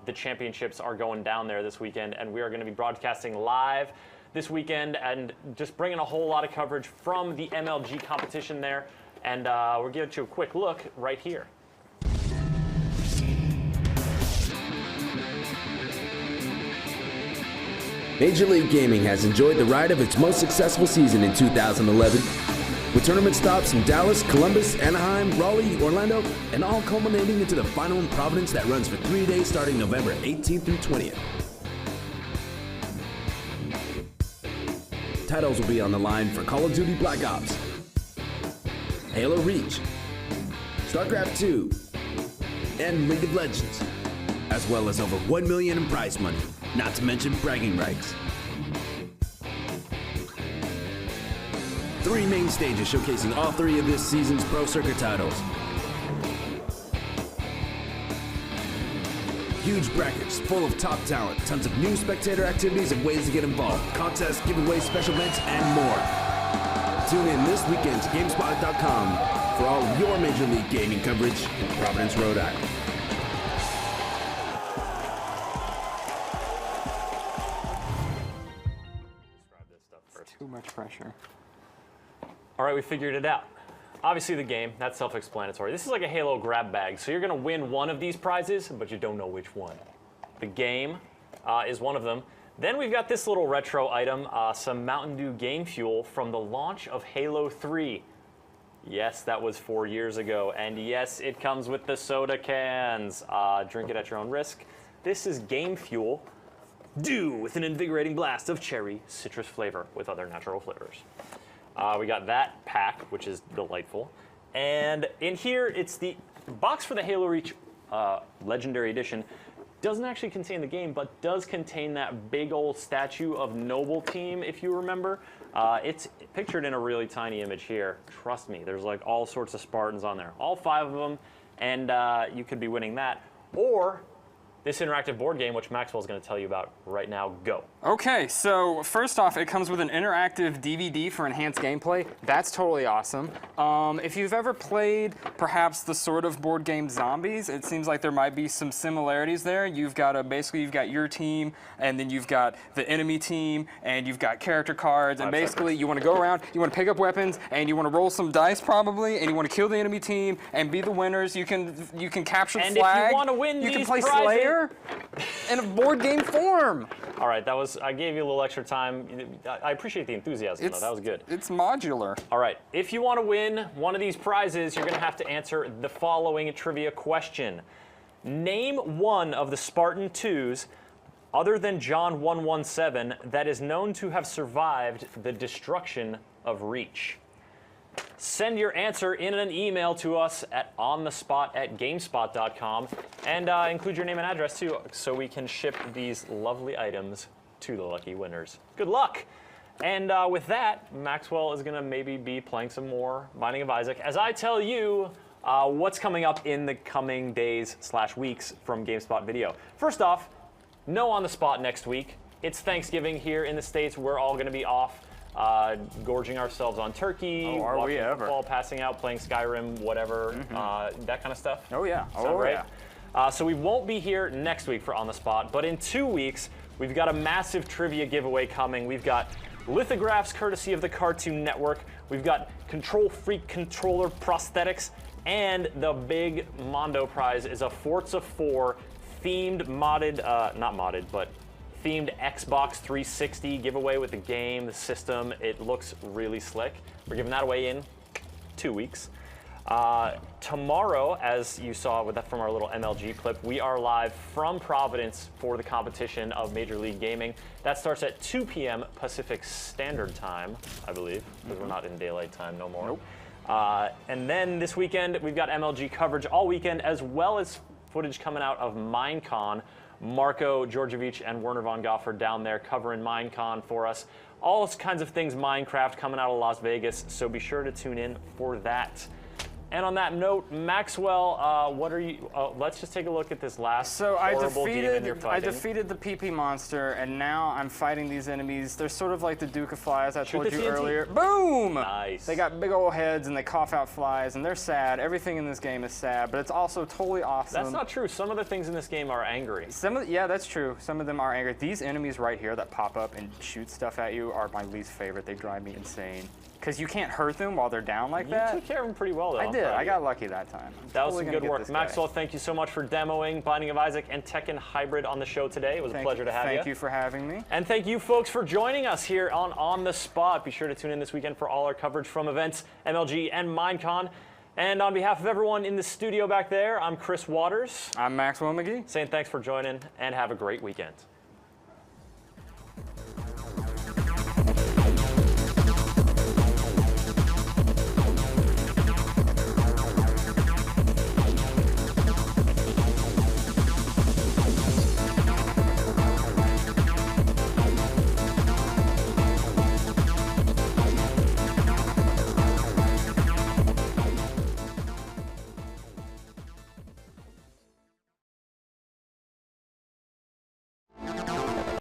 the championships are going down there this weekend, and we are going to be broadcasting live this weekend and just bringing a whole lot of coverage from the MLG competition there. And we're giving you a quick look right here. Major League Gaming has enjoyed the ride of its most successful season in 2011, with tournament stops in Dallas, Columbus, Anaheim, Raleigh, Orlando, and all culminating into the final in Providence that runs for 3 days starting November 18th through 20th. Titles will be on the line for Call of Duty Black Ops, Halo Reach, StarCraft 2, and League of Legends, as well as over $1 million in prize money, not to mention bragging rights. 3 main stages showcasing all 3 of this season's Pro Circuit titles. Huge brackets full of top talent, tons of new spectator activities and ways to get involved, contests, giveaways, special events, and more. Tune in this weekend to Gamespot.com for all of your Major League Gaming coverage in Providence, Rhode Island. Too much pressure. All right, we figured it out. Obviously the game, that's self-explanatory. This is like a Halo grab bag, so you're gonna win one of these prizes, but you don't know which one. The game is one of them. Then we've got this little retro item, some Mountain Dew game fuel from the launch of Halo 3. Yes, that was 4 years ago, and yes, it comes with the soda cans. Drink it at your own risk. This is game fuel, Dew with an invigorating blast of cherry citrus flavor with other natural flavors. We got that pack, which is delightful. And in here, it's the box for the Halo Reach Legendary Edition. Doesn't actually contain the game, but does contain that big old statue of Noble Team, if you remember. It's pictured in a really tiny image here. Trust me, there's like all sorts of Spartans on there. All 5 of them, and you could be winning that. Or this interactive board game, which Maxwell's going to tell you about right now. Go. Okay, so first off, it comes with an interactive DVD for enhanced gameplay. That's totally awesome. If you've ever played perhaps the sort of board game Zombies, it seems like there might be some similarities there. You've got basically you've got your team, and then you've got the enemy team, and you've got character cards, and basically you want to go around, you want to pick up weapons, and you want to roll some dice probably, and you want to kill the enemy team and be the winners. You can capture the flag. And if you want to win you these can play prizes Slayer in a board game form. All right, I gave you a little extra time. I appreciate the enthusiasm, though. That was good. It's modular. All right, if you want to win one of these prizes, you're going to have to answer the following trivia question. Name one of the Spartan 2s, other than John 117, that is known to have survived the destruction of Reach. Send your answer in an email to us at onthespot@gamespot.com and include your name and address too, so we can ship these lovely items to the lucky winners. Good luck! And with that, Maxwell is going to maybe be playing some more Binding of Isaac as I tell you what's coming up in the coming days/weeks from GameSpot Video. First off, no On the Spot next week. It's Thanksgiving here in the States. We're all going to be off. Gorging ourselves on turkey, watching football, passing out, playing Skyrim, whatever, that kind of stuff. Oh yeah, right? So we won't be here next week for On the Spot, but in 2 weeks, we've got a massive trivia giveaway coming. We've got lithographs courtesy of the Cartoon Network. We've got Control Freak controller prosthetics, and the big Mondo prize is a Forza 4 themed modded, not modded, but themed Xbox 360 giveaway with the game, the system. It looks really slick. We're giving that away in 2 weeks. Tomorrow, as you saw from our little MLG clip, we are live from Providence for the competition of Major League Gaming. That starts at 2 p.m. Pacific Standard Time, I believe, because we're not in daylight time no more. Nope. And then this weekend, we've got MLG coverage all weekend, as well as footage coming out of Minecon, Marco Georgievich and Werner von Goffard down there covering Minecon for us. All kinds of things Minecraft coming out of Las Vegas, so be sure to tune in for that. And on that note, Maxwell, what are you? Let's just take a look at this last horrible demon you're fighting. I defeated the PP monster, and now I'm fighting these enemies. They're sort of like the Duke of Flies I told you earlier. Boom! Nice. They got big old heads, and they cough out flies, and they're sad. Everything in this game is sad, but it's also totally awesome. That's not true. Some of the things in this game are angry. Yeah, that's true. Some of them are angry. These enemies right here that pop up and shoot stuff at you are my least favorite. They drive me insane. Because you can't hurt them while they're down like that. You took care of them pretty well, though. I did. I got lucky that time. That was some good work. Maxwell, thank you so much for demoing Binding of Isaac and Tekken Hybrid on the show today. It was a pleasure to have you. Thank you for having me. And thank you, folks, for joining us here on the Spot. Be sure to tune in this weekend for all our coverage from events, MLG, and Minecon. And on behalf of everyone in the studio back there, I'm Chris Waters. I'm Maxwell McGee. Saying thanks for joining, and have a great weekend.